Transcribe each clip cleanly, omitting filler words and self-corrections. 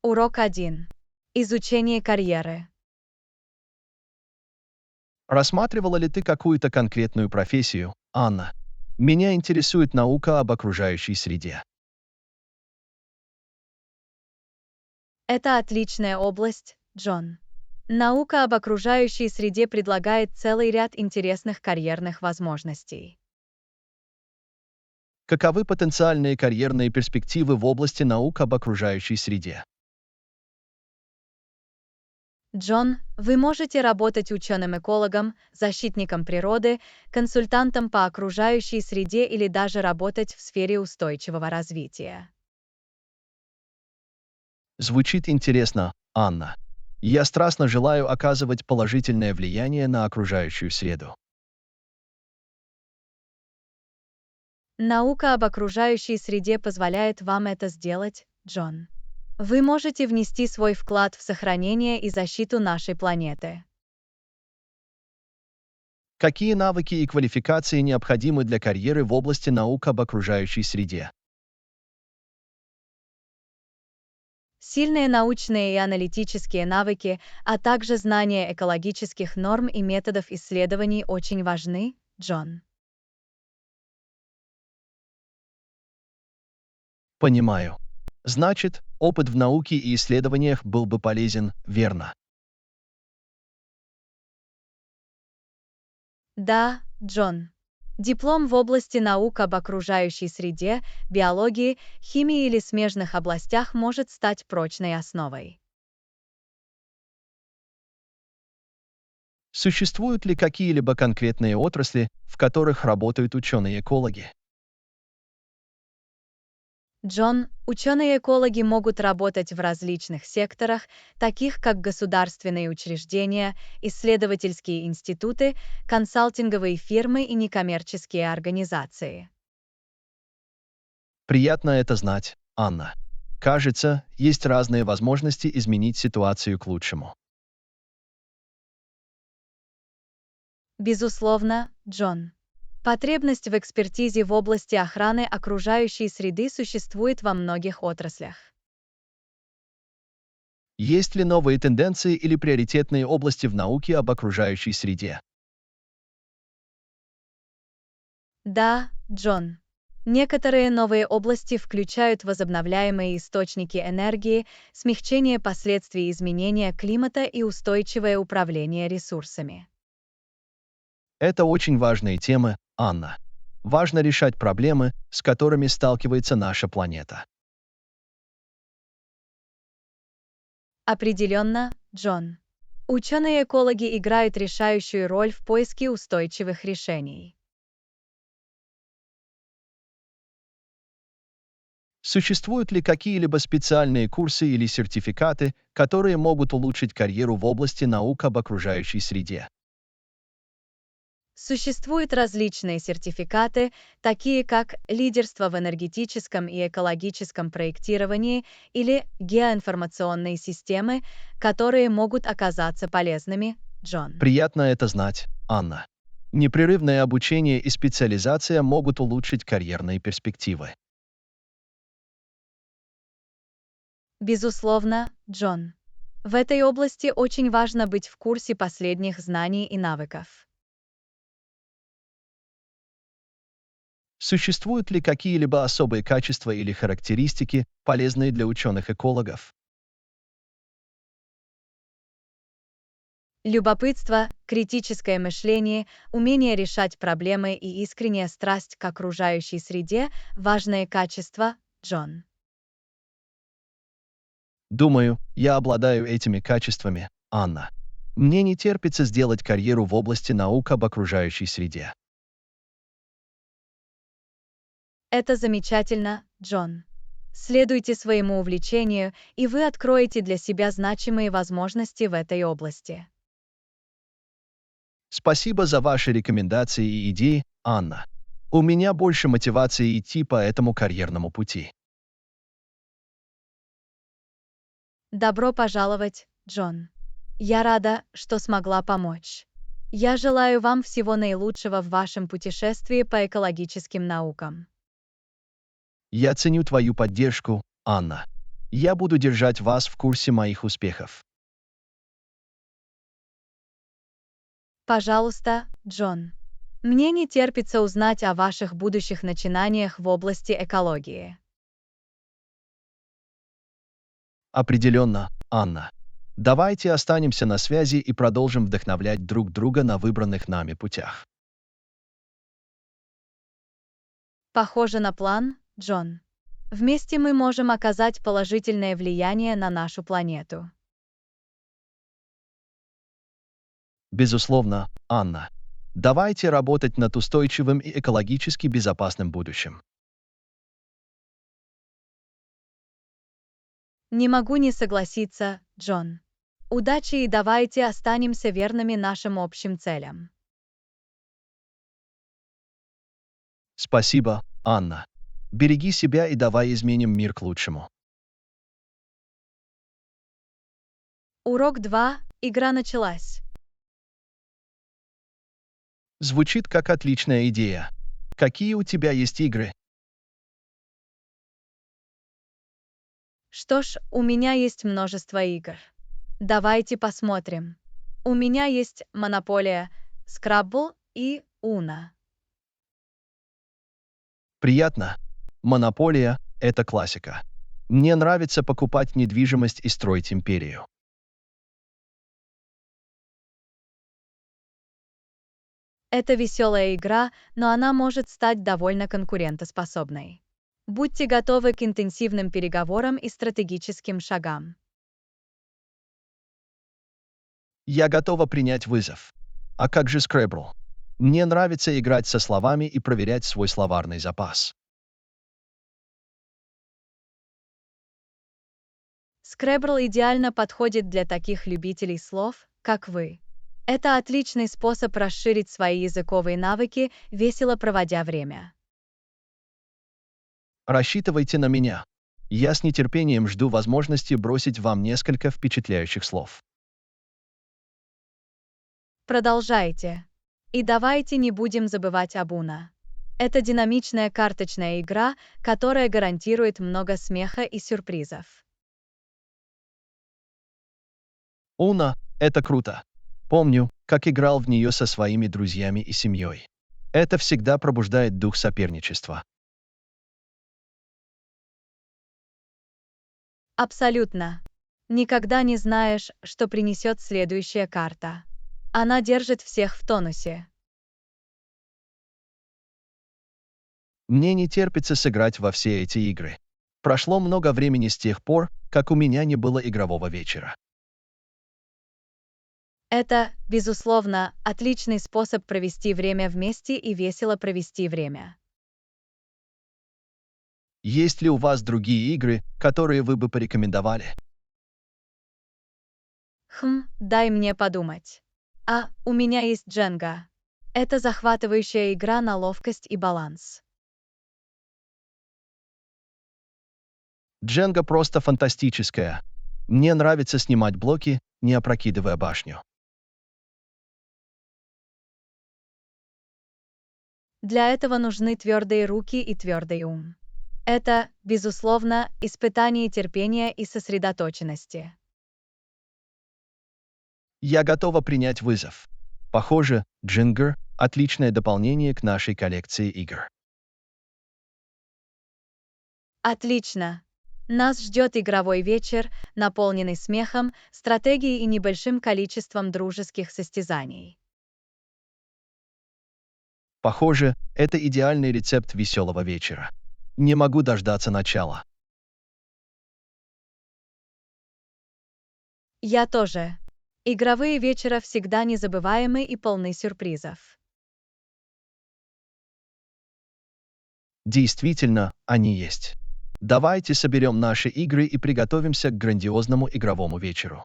Урок 1. Изучение карьеры. Рассматривала ли ты какую-то конкретную профессию, Анна? Меня интересует наука об окружающей среде. Это отличная область, Джон. Наука об окружающей среде предлагает целый ряд интересных карьерных возможностей. Каковы потенциальные карьерные перспективы в области наук об окружающей среде? Джон, вы можете работать ученым-экологом, защитником природы, консультантом по окружающей среде или даже работать в сфере устойчивого развития. Звучит интересно, Анна. Я страстно желаю оказывать положительное влияние на окружающую среду. Наука об окружающей среде позволяет вам это сделать, Джон. Вы можете внести свой вклад в сохранение и защиту нашей планеты. Какие навыки и квалификации необходимы для карьеры в области наук об окружающей среде? Сильные научные и аналитические навыки, а также знание экологических норм и методов исследований очень важны, Джон. Понимаю. Значит, опыт в науке и исследованиях был бы полезен, верно? Да, Джон. Диплом в области наук об окружающей среде, биологии, химии или смежных областях может стать прочной основой. Существуют ли какие-либо конкретные отрасли, в которых работают ученые-экологи? Джон, ученые-экологи могут работать в различных секторах, таких как государственные учреждения, исследовательские институты, консалтинговые фирмы и некоммерческие организации. Приятно это знать, Анна. Кажется, есть разные возможности изменить ситуацию к лучшему. Безусловно, Джон. Потребность в экспертизе в области охраны окружающей среды существует во многих отраслях. Есть ли новые тенденции или приоритетные области в науке об окружающей среде? Да, Джон. Некоторые новые области включают возобновляемые источники энергии, смягчение последствий изменения климата и устойчивое управление ресурсами. Это очень важные темы, Анна. Важно решать проблемы, с которыми сталкивается наша планета. Определенно, Джон. Ученые-экологи играют решающую роль в поиске устойчивых решений. Существуют ли какие-либо специальные курсы или сертификаты, которые могут улучшить карьеру в области наук об окружающей среде? Существуют различные сертификаты, такие как лидерство в энергетическом и экологическом проектировании или геоинформационные системы, которые могут оказаться полезными, Джон. Приятно это знать, Анна. Непрерывное обучение и специализация могут улучшить карьерные перспективы. Безусловно, Джон. В этой области очень важно быть в курсе последних знаний и навыков. Существуют ли какие-либо особые качества или характеристики, полезные для ученых-экологов? Любопытство, критическое мышление, умение решать проблемы и искренняя страсть к окружающей среде– важные качества, Джон. Думаю, я обладаю этими качествами, Анна. Мне не терпится сделать карьеру в области наук об окружающей среде. Это замечательно, Джон. Следуйте своему увлечению, и вы откроете для себя значимые возможности в этой области. Спасибо за ваши рекомендации и идеи, Анна. У меня больше мотивации идти по этому карьерному пути. Добро пожаловать, Джон. Я рада, что смогла помочь. Я желаю вам всего наилучшего в вашем путешествии по экологическим наукам. Я ценю твою поддержку, Анна. Я буду держать вас в курсе моих успехов. Пожалуйста, Джон. Мне не терпится узнать о ваших будущих начинаниях в области экологии. Определенно, Анна. Давайте останемся на связи и продолжим вдохновлять друг друга на выбранных нами путях. Похоже на план, Джон. Вместе мы можем оказать положительное влияние на нашу планету. Безусловно, Анна. Давайте работать над устойчивым и экологически безопасным будущим. Не могу не согласиться, Джон. Удачи и давайте останемся верными нашим общим целям. Спасибо, Анна. Береги себя и давай изменим мир к лучшему. Урок 2. Игра началась. Звучит как отличная идея. Какие у тебя есть игры? Что ж, у меня есть множество игр. Давайте посмотрим. У меня есть Монополия, Scrabble и Uno. Приятно. Монополия — это классика. Мне нравится покупать недвижимость и строить империю. Это веселая игра, но она может стать довольно конкурентоспособной. Будьте готовы к интенсивным переговорам и стратегическим шагам. Я готова принять вызов. А как же Scrabble? Мне нравится играть со словами и проверять свой словарный запас. Scrabble идеально подходит для таких любителей слов, как вы. Это отличный способ расширить свои языковые навыки, весело проводя время. Рассчитывайте на меня. Я с нетерпением жду возможности бросить вам несколько впечатляющих слов. Продолжайте. И давайте не будем забывать об Uno. Это динамичная карточная игра, которая гарантирует много смеха и сюрпризов. Уна — это круто. Помню, как играл в нее со своими друзьями и семьей. Это всегда пробуждает дух соперничества. Абсолютно. Никогда не знаешь, что принесет следующая карта. Она держит всех в тонусе. Мне не терпится сыграть во все эти игры. Прошло много времени с тех пор, как у меня не было игрового вечера. Это, безусловно, отличный способ провести время вместе и весело провести время. Есть ли у вас другие игры, которые вы бы порекомендовали? Дай мне подумать. У меня есть Дженга. Это захватывающая игра на ловкость и баланс. Дженга просто фантастическая. Мне нравится снимать блоки, не опрокидывая башню. Для этого нужны твердые руки и твердый ум. Это, безусловно, испытание терпения и сосредоточенности. Я готова принять вызов. Похоже, Джингер — отличное дополнение к нашей коллекции игр. Отлично! Нас ждет игровой вечер, наполненный смехом, стратегией и небольшим количеством дружеских состязаний. Похоже, это идеальный рецепт веселого вечера. Не могу дождаться начала. Я тоже. Игровые вечера всегда незабываемы и полны сюрпризов. Действительно, они есть. Давайте соберем наши игры и приготовимся к грандиозному игровому вечеру.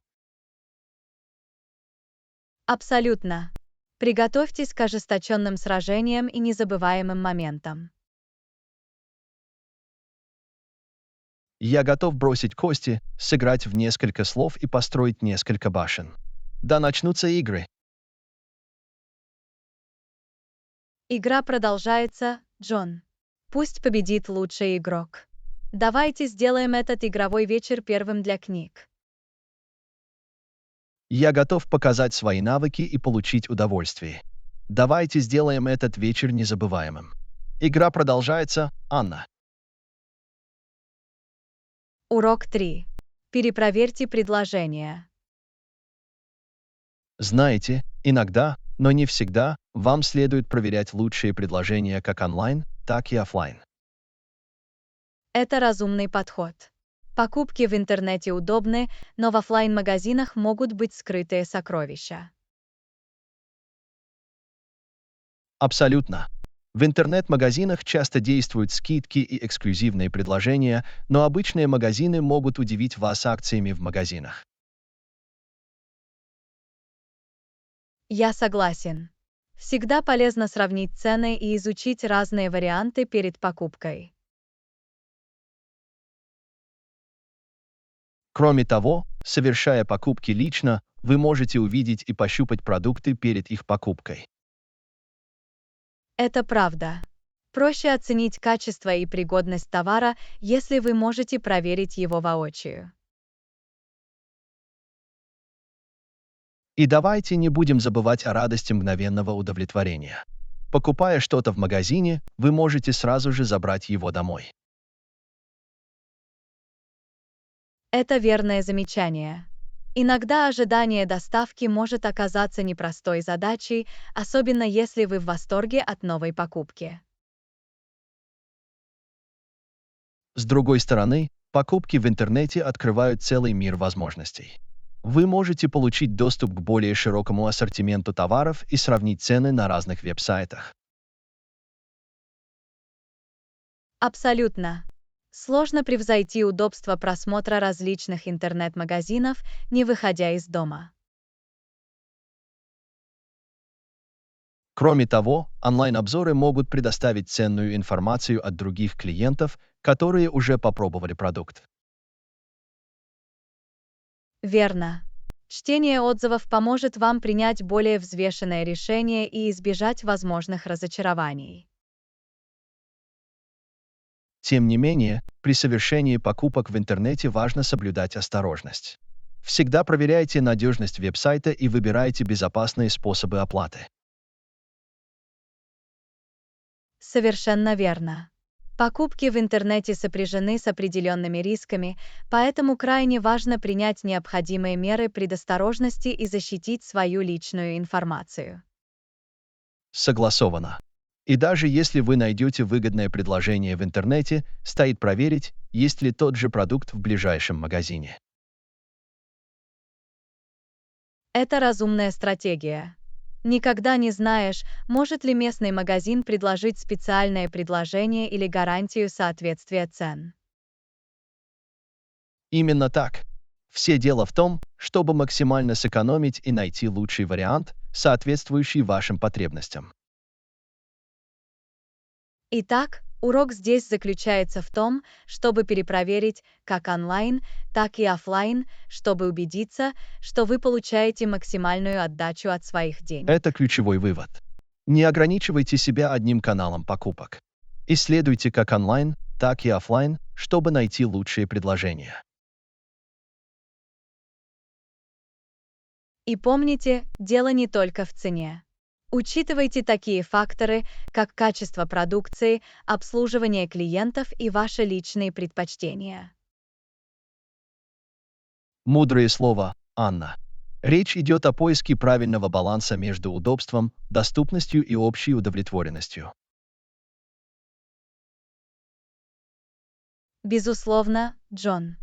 Абсолютно. Приготовьтесь к ожесточенным сражениям и незабываемым моментам. Я готов бросить кости, сыграть в несколько слов и построить несколько башен. Да начнутся игры. Игра продолжается, Джон. Пусть победит лучший игрок. Давайте сделаем этот игровой вечер первым для книг. Я готов показать свои навыки и получить удовольствие. Давайте сделаем этот вечер незабываемым. Игра продолжается, Анна. Урок 3. Перепроверьте предложения. Знаете, иногда, но не всегда, вам следует проверять лучшие предложения как онлайн, так и офлайн. Это разумный подход. Покупки в интернете удобны, но в оффлайн-магазинах могут быть скрытые сокровища. Абсолютно. В интернет-магазинах часто действуют скидки и эксклюзивные предложения, но обычные магазины могут удивить вас акциями в магазинах. Я согласен. Всегда полезно сравнить цены и изучить разные варианты перед покупкой. Кроме того, совершая покупки лично, вы можете увидеть и пощупать продукты перед их покупкой. Это правда. Проще оценить качество и пригодность товара, если вы можете проверить его воочию. И давайте не будем забывать о радости мгновенного удовлетворения. Покупая что-то в магазине, вы можете сразу же забрать его домой. Это верное замечание. Иногда ожидание доставки может оказаться непростой задачей, особенно если вы в восторге от новой покупки. С другой стороны, покупки в интернете открывают целый мир возможностей. Вы можете получить доступ к более широкому ассортименту товаров и сравнить цены на разных веб-сайтах. Абсолютно. Сложно превзойти удобство просмотра различных интернет-магазинов, не выходя из дома. Кроме того, онлайн-обзоры могут предоставить ценную информацию от других клиентов, которые уже попробовали продукт. Верно. Чтение отзывов поможет вам принять более взвешенное решение и избежать возможных разочарований. Тем не менее, при совершении покупок в интернете важно соблюдать осторожность. Всегда проверяйте надежность веб-сайта и выбирайте безопасные способы оплаты. Совершенно верно. Покупки в интернете сопряжены с определенными рисками, поэтому крайне важно принять необходимые меры предосторожности и защитить свою личную информацию. Согласовано. И даже если вы найдете выгодное предложение в интернете, стоит проверить, есть ли тот же продукт в ближайшем магазине. Это разумная стратегия. Никогда не знаешь, может ли местный магазин предложить специальное предложение или гарантию соответствия цен. Именно так. Все дело в том, чтобы максимально сэкономить и найти лучший вариант, соответствующий вашим потребностям. Итак, урок здесь заключается в том, чтобы перепроверить как онлайн, так и оффлайн, чтобы убедиться, что вы получаете максимальную отдачу от своих денег. Это ключевой вывод. Не ограничивайте себя одним каналом покупок. Исследуйте как онлайн, так и офлайн, чтобы найти лучшие предложения. И помните, дело не только в цене. Учитывайте такие факторы, как качество продукции, обслуживание клиентов и ваши личные предпочтения. Мудрое слово, Анна. Речь идет о поиске правильного баланса между удобством, доступностью и общей удовлетворенностью. Безусловно, Джон.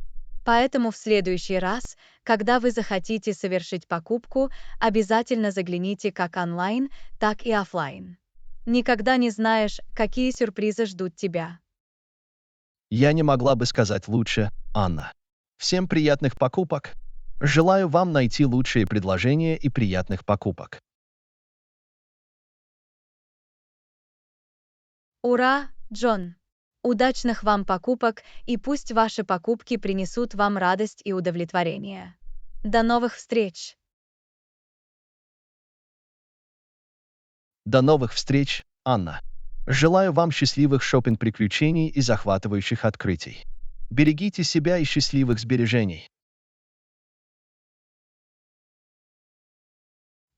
Поэтому в следующий раз, когда вы захотите совершить покупку, обязательно загляните как онлайн, так и оффлайн. Никогда не знаешь, какие сюрпризы ждут тебя. Я не могла бы сказать лучше, Анна. Всем приятных покупок. Желаю вам найти лучшие предложения и приятных покупок. Ура, Джон! Удачных вам покупок, и пусть ваши покупки принесут вам радость и удовлетворение. До новых встреч! До новых встреч, Анна. Желаю вам счастливых шопинг-приключений и захватывающих открытий. Берегите себя и счастливых сбережений.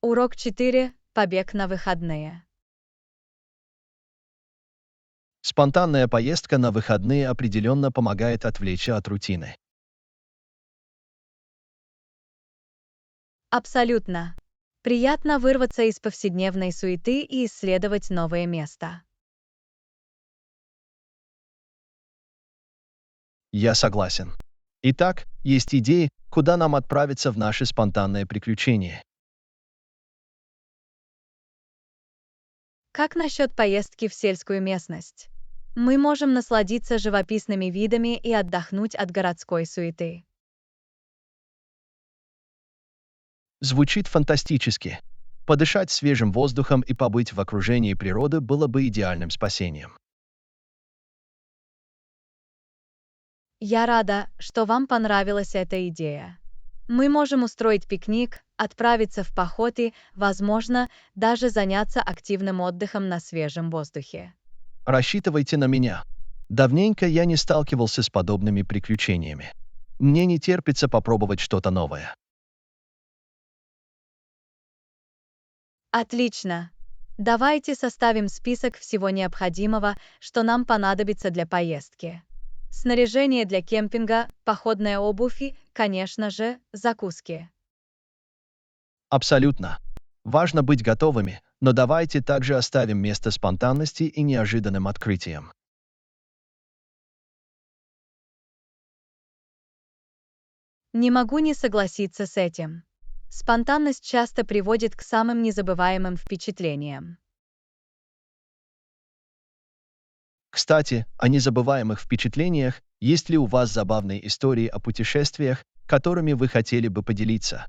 Урок 4. Побег на выходные. Спонтанная поездка на выходные определенно помогает отвлечься от рутины. Абсолютно. Приятно вырваться из повседневной суеты и исследовать новое место. Я согласен. Итак, есть идеи, куда нам отправиться в наше спонтанное приключение. Как насчет поездки в сельскую местность? Мы можем насладиться живописными видами и отдохнуть от городской суеты. Звучит фантастически. Подышать свежим воздухом и побыть в окружении природы было бы идеальным спасением. Я рада, что вам понравилась эта идея. Мы можем устроить пикник, отправиться в поход и, возможно, даже заняться активным отдыхом на свежем воздухе. Рассчитывайте на меня. Давненько я не сталкивался с подобными приключениями. Мне не терпится попробовать что-то новое. Отлично. Давайте составим список всего необходимого, что нам понадобится для поездки. Снаряжение для кемпинга, походная обувь и, конечно же, закуски. Абсолютно. Важно быть готовыми, но давайте также оставим место спонтанности и неожиданным открытиям. Не могу не согласиться с этим. Спонтанность часто приводит к самым незабываемым впечатлениям. Кстати, о незабываемых впечатлениях, есть ли у вас забавные истории о путешествиях, которыми вы хотели бы поделиться?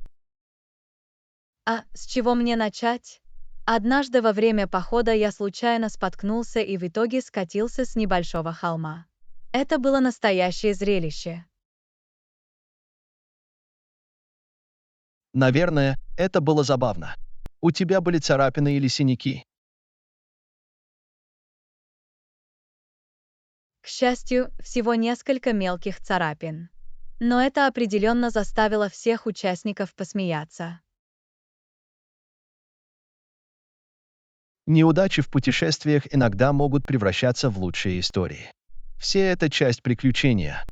А с чего мне начать? Однажды во время похода я случайно споткнулся и в итоге скатился с небольшого холма. Это было настоящее зрелище. Наверное, это было забавно. У тебя были царапины или синяки? К счастью, всего несколько мелких царапин. Но это определенно заставило всех участников посмеяться. Неудачи в путешествиях иногда могут превращаться в лучшие истории. Все это часть приключения.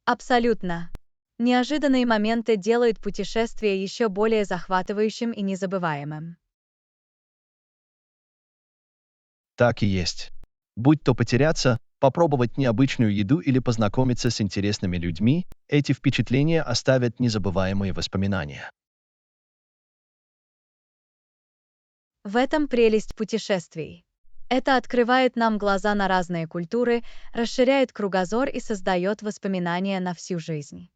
Абсолютно. Неожиданные моменты делают путешествие еще более захватывающим и незабываемым. Так и есть. Будь то потеряться, попробовать необычную еду или познакомиться с интересными людьми, эти впечатления оставят незабываемые воспоминания. В этом прелесть путешествий. Это открывает нам глаза на разные культуры, расширяет кругозор и создает воспоминания на всю жизнь.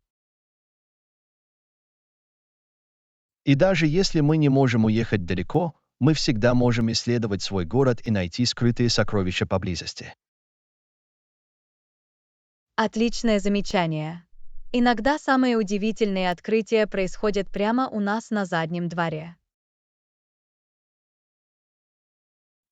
И даже если мы не можем уехать далеко, мы всегда можем исследовать свой город и найти скрытые сокровища поблизости. Отличное замечание. Иногда самые удивительные открытия происходят прямо у нас на заднем дворе.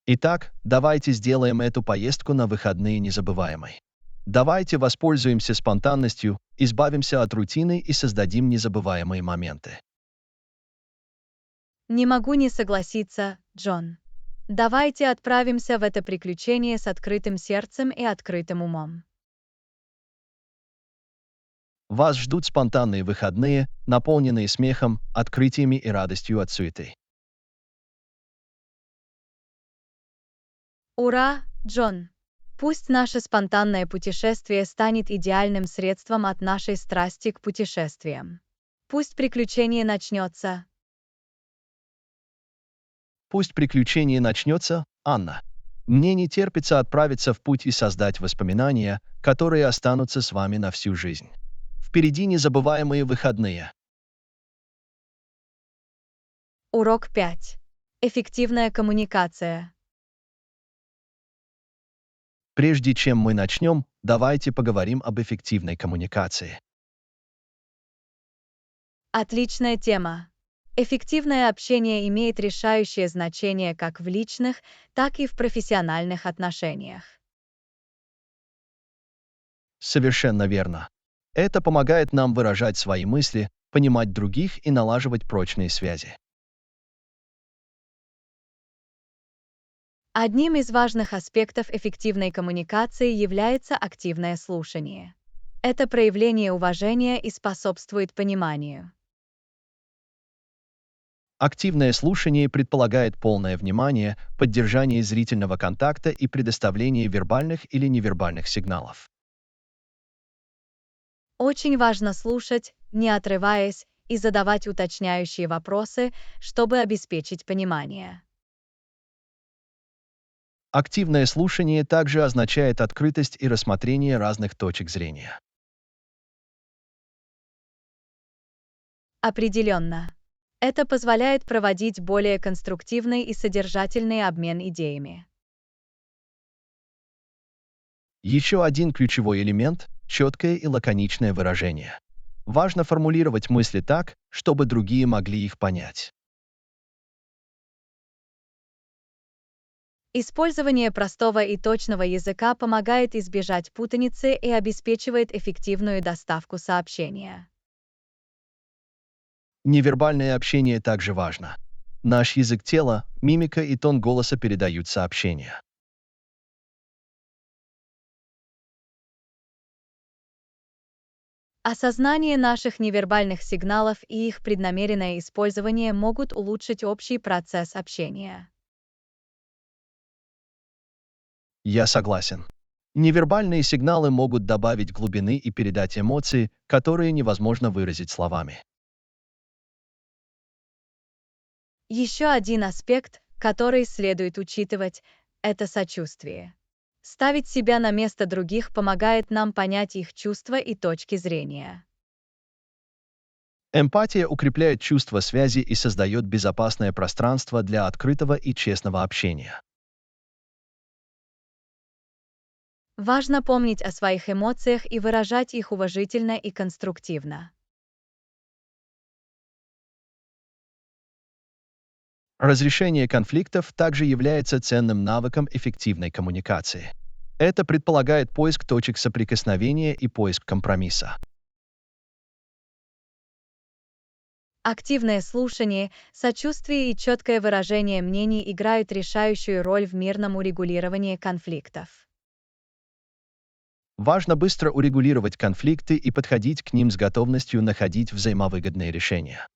Итак, давайте сделаем эту поездку на выходные незабываемой. Давайте воспользуемся спонтанностью, избавимся от рутины и создадим незабываемые моменты. Не могу не согласиться, Джон. Давайте отправимся в это приключение с открытым сердцем и открытым умом. Вас ждут спонтанные выходные, наполненные смехом, открытиями и радостью от суеты. Ура, Джон! Пусть наше спонтанное путешествие станет идеальным средством от нашей страсти к путешествиям. Пусть приключение начнется. Пусть приключение начнется, Анна. Мне не терпится отправиться в путь и создать воспоминания, которые останутся с вами на всю жизнь. Впереди незабываемые выходные. Урок 5. Эффективная коммуникация. Прежде чем мы начнем, давайте поговорим об эффективной коммуникации. Отличная тема. Эффективное общение имеет решающее значение как в личных, так и в профессиональных отношениях. Совершенно верно. Это помогает нам выражать свои мысли, понимать других и налаживать прочные связи. Одним из важных аспектов эффективной коммуникации является активное слушание. Это проявление уважения и способствует пониманию. Активное слушание предполагает полное внимание, поддержание зрительного контакта и предоставление вербальных или невербальных сигналов. Очень важно слушать, не отрываясь, и задавать уточняющие вопросы, чтобы обеспечить понимание. Активное слушание также означает открытость и рассмотрение разных точек зрения. Определенно. Это позволяет проводить более конструктивный и содержательный обмен идеями. Еще один ключевой элемент– четкое и лаконичное выражение. Важно формулировать мысли так, чтобы другие могли их понять. Использование простого и точного языка помогает избежать путаницы и обеспечивает эффективную доставку сообщения. Невербальное общение также важно. Наш язык тела, мимика и тон голоса передают сообщения. Осознание наших невербальных сигналов и их преднамеренное использование могут улучшить общий процесс общения. Я согласен. Невербальные сигналы могут добавить глубины и передать эмоции, которые невозможно выразить словами. Еще один аспект, который следует учитывать, это сочувствие. Ставить себя на место других помогает нам понять их чувства и точки зрения. Эмпатия укрепляет чувство связи и создает безопасное пространство для открытого и честного общения. Важно помнить о своих эмоциях и выражать их уважительно и конструктивно. Разрешение конфликтов также является ценным навыком эффективной коммуникации. Это предполагает поиск точек соприкосновения и поиск компромисса. Активное слушание, сочувствие и четкое выражение мнений играют решающую роль в мирном урегулировании конфликтов. Важно быстро урегулировать конфликты и подходить к ним с готовностью находить взаимовыгодные решения.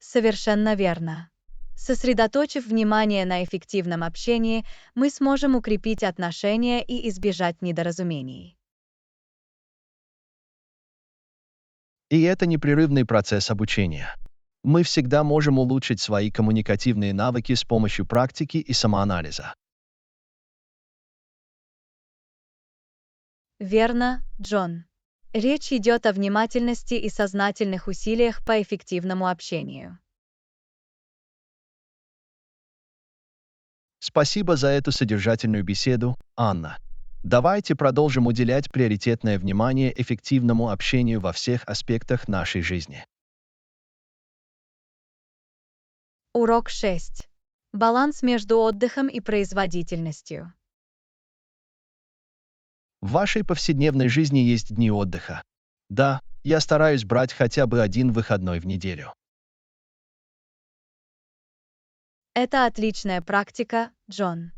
Совершенно верно. Сосредоточив внимание на эффективном общении, мы сможем укрепить отношения и избежать недоразумений. И это непрерывный процесс обучения. Мы всегда можем улучшить свои коммуникативные навыки с помощью практики и самоанализа. Верно, Джон. Речь идет о внимательности и сознательных усилиях по эффективному общению. Спасибо за эту содержательную беседу, Анна. Давайте продолжим уделять приоритетное внимание эффективному общению во всех аспектах нашей жизни. Урок 6. Баланс между отдыхом и производительностью. В вашей повседневной жизни есть дни отдыха. Да, я стараюсь брать хотя бы один выходной в неделю. Это отличная практика, Джон.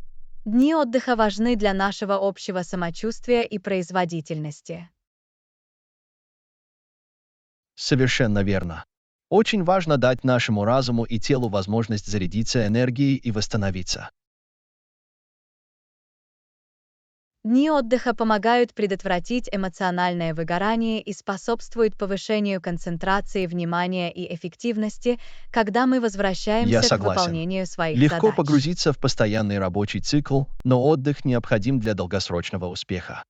Дни отдыха важны для нашего общего самочувствия и производительности. Совершенно верно. Очень важно дать нашему разуму и телу возможность зарядиться энергией и восстановиться. Дни отдыха помогают предотвратить эмоциональное выгорание и способствуют повышению концентрации, внимания и эффективности, когда мы Я возвращаемся к согласен. выполнению своих Легко задач. погрузиться в постоянный рабочий цикл, но отдых необходим для долгосрочного успеха.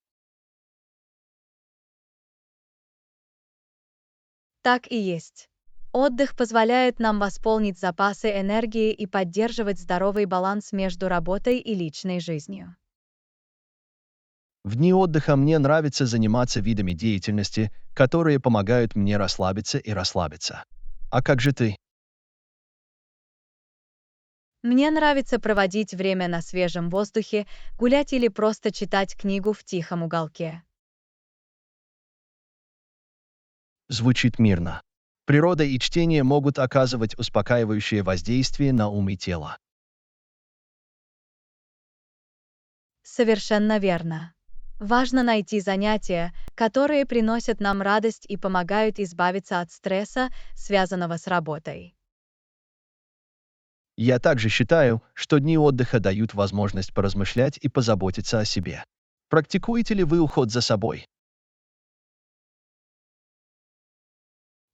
Так и есть. Отдых позволяет нам восполнить запасы энергии и поддерживать здоровый баланс между работой и личной жизнью. В дни отдыха мне нравится заниматься видами деятельности, которые помогают мне расслабиться и расслабиться. А как же ты? Мне нравится проводить время на свежем воздухе, гулять или просто читать книгу в тихом уголке. Звучит мирно. Природа и чтение могут оказывать успокаивающее воздействие на ум и тело. Совершенно верно. Важно найти занятия, которые приносят нам радость и помогают избавиться от стресса, связанного с работой. Я также считаю, что дни отдыха дают возможность поразмышлять и позаботиться о себе. Практикуете ли вы уход за собой?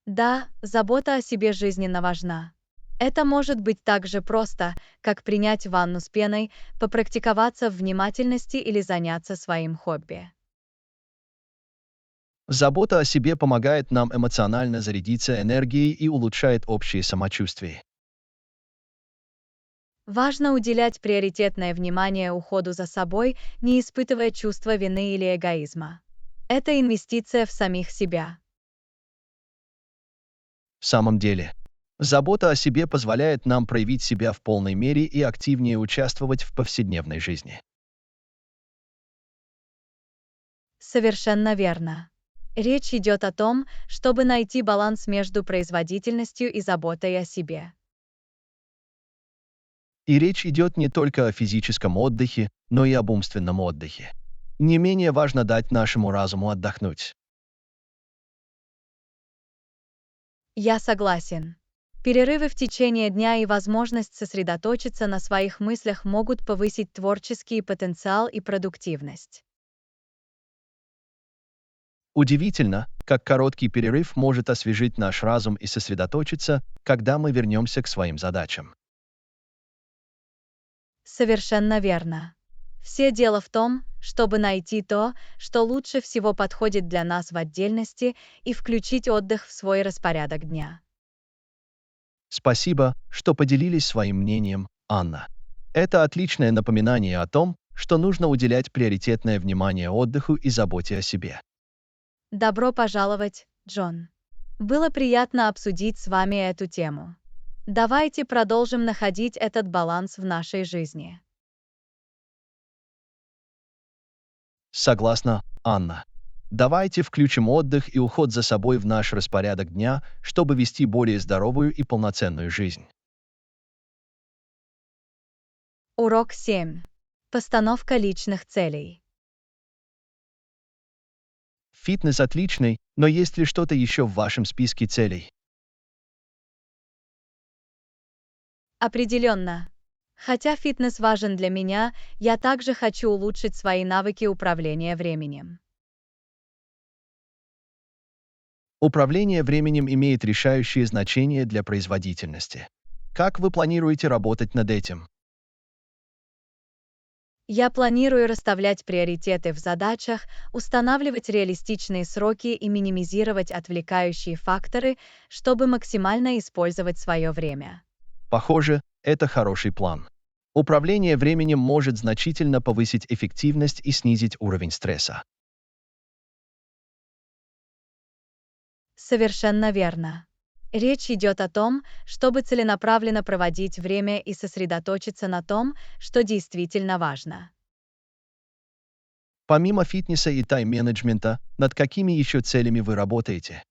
Да, забота о себе жизненно важна. Это может быть так же просто, как принять ванну с пеной, попрактиковаться в внимательности или заняться своим хобби. Забота о себе помогает нам эмоционально зарядиться энергией и улучшает общее самочувствие. Важно уделять приоритетное внимание уходу за собой, не испытывая чувства вины или эгоизма. Это инвестиция в самих себя. В самом деле, забота о себе позволяет нам проявить себя в полной мере и активнее участвовать в повседневной жизни. Совершенно верно. Речь идет о том, чтобы найти баланс между производительностью и заботой о себе. И речь идет не только о физическом отдыхе, но и об умственном отдыхе. Не менее важно дать нашему разуму отдохнуть. Я согласен. Перерывы в течение дня и возможность сосредоточиться на своих мыслях могут повысить творческий потенциал и продуктивность. Удивительно, как короткий перерыв может освежить наш разум и сосредоточиться, когда мы вернемся к своим задачам. Совершенно верно. Все дело в том, чтобы найти то, что лучше всего подходит для нас в отдельности, и включить отдых в свой распорядок дня. Спасибо, что поделились своим мнением, Анна. Это отличное напоминание о том, что нужно уделять приоритетное внимание отдыху и заботе о себе. Добро пожаловать, Джон. Было приятно обсудить с вами эту тему. Давайте продолжим находить этот баланс в нашей жизни. Согласна, Анна. Давайте включим отдых и уход за собой в наш распорядок дня, чтобы вести более здоровую и полноценную жизнь. Урок 7. Постановка личных целей. Фитнес отличный, но есть ли что-то еще в вашем списке целей? Определенно. Хотя фитнес важен для меня, я также хочу улучшить свои навыки управления временем. Управление временем имеет решающее значение для производительности. Как вы планируете работать над этим? Я планирую расставлять приоритеты в задачах, устанавливать реалистичные сроки и минимизировать отвлекающие факторы, чтобы максимально использовать свое время. Похоже, это хороший план. Управление временем может значительно повысить эффективность и снизить уровень стресса. Совершенно верно. Речь идет о том, чтобы целенаправленно проводить время и сосредоточиться на том, что действительно важно. Помимо фитнеса и тайм-менеджмента, над какими еще целями вы работаете?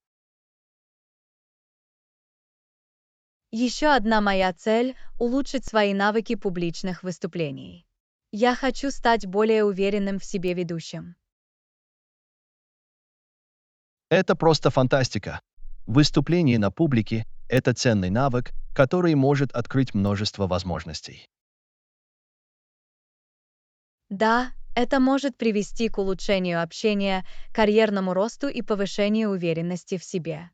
Еще одна моя цель — улучшить свои навыки публичных выступлений. Я хочу стать более уверенным в себе ведущим. Это просто фантастика. Выступление на публике — это ценный навык, который может открыть множество возможностей. Да, это может привести к улучшению общения, карьерному росту и повышению уверенности в себе.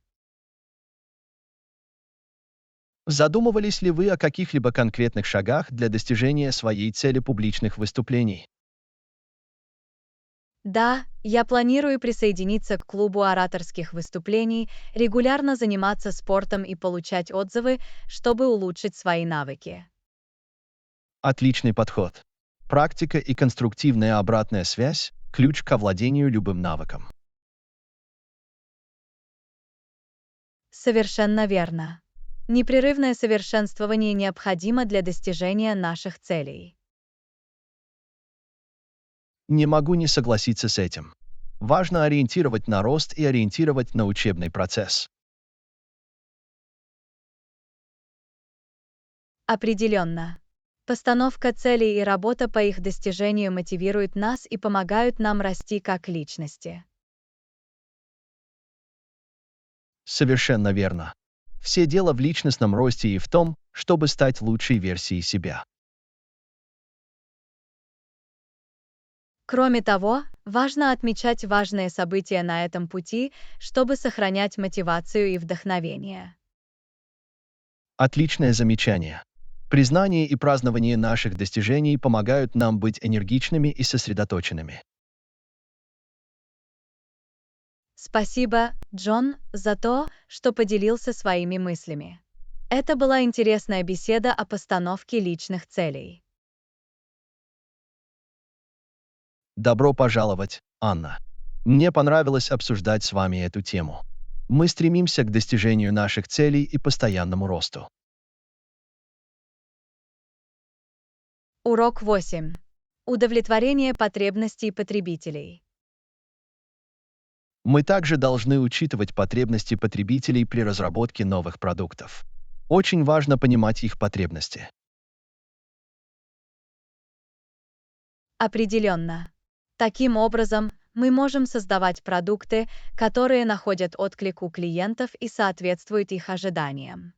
Задумывались ли вы о каких-либо конкретных шагах для достижения своей цели публичных выступлений? Да, я планирую присоединиться к клубу ораторских выступлений, регулярно заниматься спортом и получать отзывы, чтобы улучшить свои навыки. Отличный подход. Практика и конструктивная обратная связь — ключ к овладению любым навыком. Совершенно верно. Непрерывное совершенствование необходимо для достижения наших целей. Не могу не согласиться с этим. Важно ориентировать на рост и ориентировать на учебный процесс. Определенно. Постановка целей и работа по их достижению мотивируют нас и помогают нам расти как личности. Совершенно верно. Все дело в личностном росте и в том, чтобы стать лучшей версией себя. Кроме того, важно отмечать важные события на этом пути, чтобы сохранять мотивацию и вдохновение. Отличное замечание. Признание и празднование наших достижений помогают нам быть энергичными и сосредоточенными. Спасибо, Джон, за то, что поделился своими мыслями. Это была интересная беседа о постановке личных целей. Добро пожаловать, Анна. Мне понравилось обсуждать с вами эту тему. Мы стремимся к достижению наших целей и постоянному росту. Урок 8. Удовлетворение потребностей потребителей. Мы также должны учитывать потребности потребителей при разработке новых продуктов. Очень важно понимать их потребности. Определенно. Таким образом, мы можем создавать продукты, которые находят отклик у клиентов и соответствуют их ожиданиям.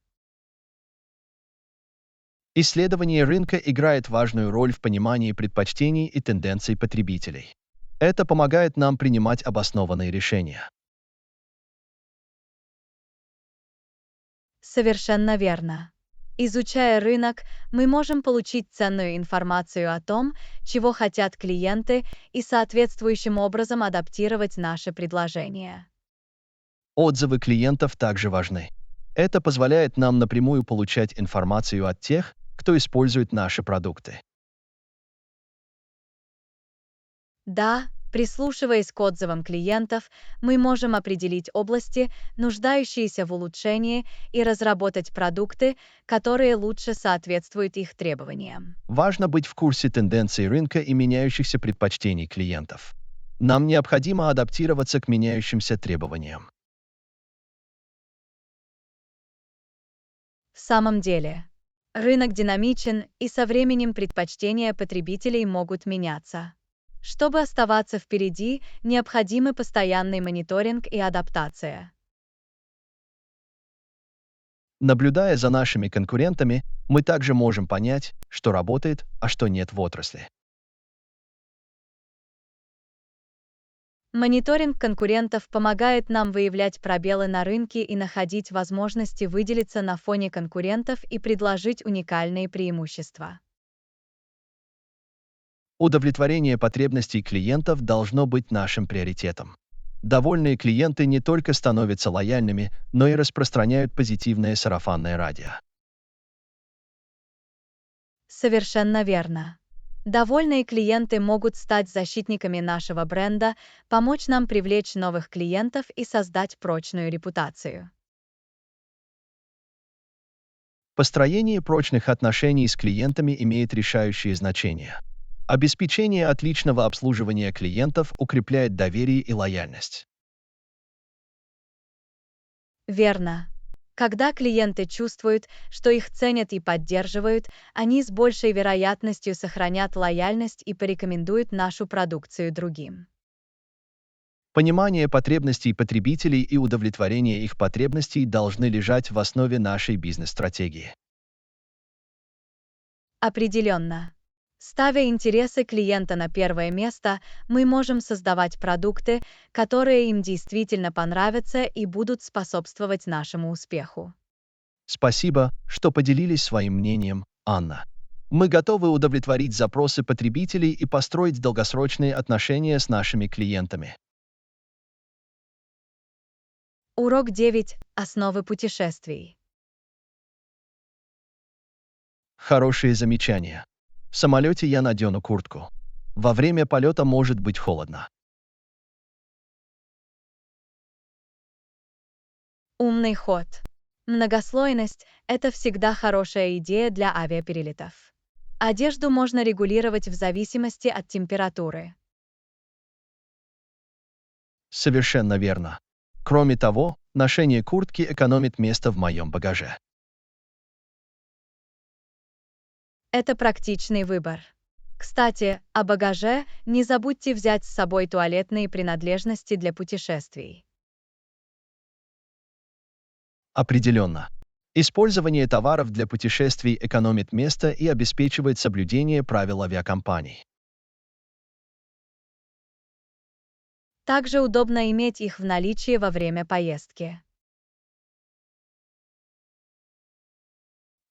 Исследование рынка играет важную роль в понимании предпочтений и тенденций потребителей. Это помогает нам принимать обоснованные решения. Совершенно верно. Изучая рынок, мы можем получить ценную информацию о том, чего хотят клиенты, и соответствующим образом адаптировать наше предложение. Отзывы клиентов также важны. Это позволяет нам напрямую получать информацию от тех, кто использует наши продукты. Да, прислушиваясь к отзывам клиентов, мы можем определить области, нуждающиеся в улучшении, и разработать продукты, которые лучше соответствуют их требованиям. Важно быть в курсе тенденций рынка и меняющихся предпочтений клиентов. Нам необходимо адаптироваться к меняющимся требованиям. В самом деле, рынок динамичен, и со временем предпочтения потребителей могут меняться. Чтобы оставаться впереди, необходимы постоянный мониторинг и адаптация. Наблюдая за нашими конкурентами, мы также можем понять, что работает, а что нет в отрасли. Мониторинг конкурентов помогает нам выявлять пробелы на рынке и находить возможности выделиться на фоне конкурентов и предложить уникальные преимущества. Удовлетворение потребностей клиентов должно быть нашим приоритетом. Довольные клиенты не только становятся лояльными, но и распространяют позитивное сарафанное радио. Совершенно верно. Довольные клиенты могут стать защитниками нашего бренда, помочь нам привлечь новых клиентов и создать прочную репутацию. Построение прочных отношений с клиентами имеет решающее значение. Обеспечение отличного обслуживания клиентов укрепляет доверие и лояльность. Верно. Когда клиенты чувствуют, что их ценят и поддерживают, они с большей вероятностью сохранят лояльность и порекомендуют нашу продукцию другим. Понимание потребностей потребителей и удовлетворение их потребностей должны лежать в основе нашей бизнес-стратегии. Определенно. Ставя интересы клиента на первое место, мы можем создавать продукты, которые им действительно понравятся и будут способствовать нашему успеху. Спасибо, что поделились своим мнением, Анна. Мы готовы удовлетворить запросы потребителей и построить долгосрочные отношения с нашими клиентами. Урок 9. Основы путешествий. Хорошие замечания. В самолете я надену куртку. Во время полета может быть холодно. Умный ход. Многослойность– это всегда хорошая идея для авиаперелетов. Одежду можно регулировать в зависимости от температуры. Совершенно верно. Кроме того, ношение куртки экономит место в моем багаже. Это практичный выбор. Кстати, о багаже не забудьте взять с собой туалетные принадлежности для путешествий. Определенно. Использование товаров для путешествий экономит место и обеспечивает соблюдение правил авиакомпаний. Также удобно иметь их в наличии во время поездки.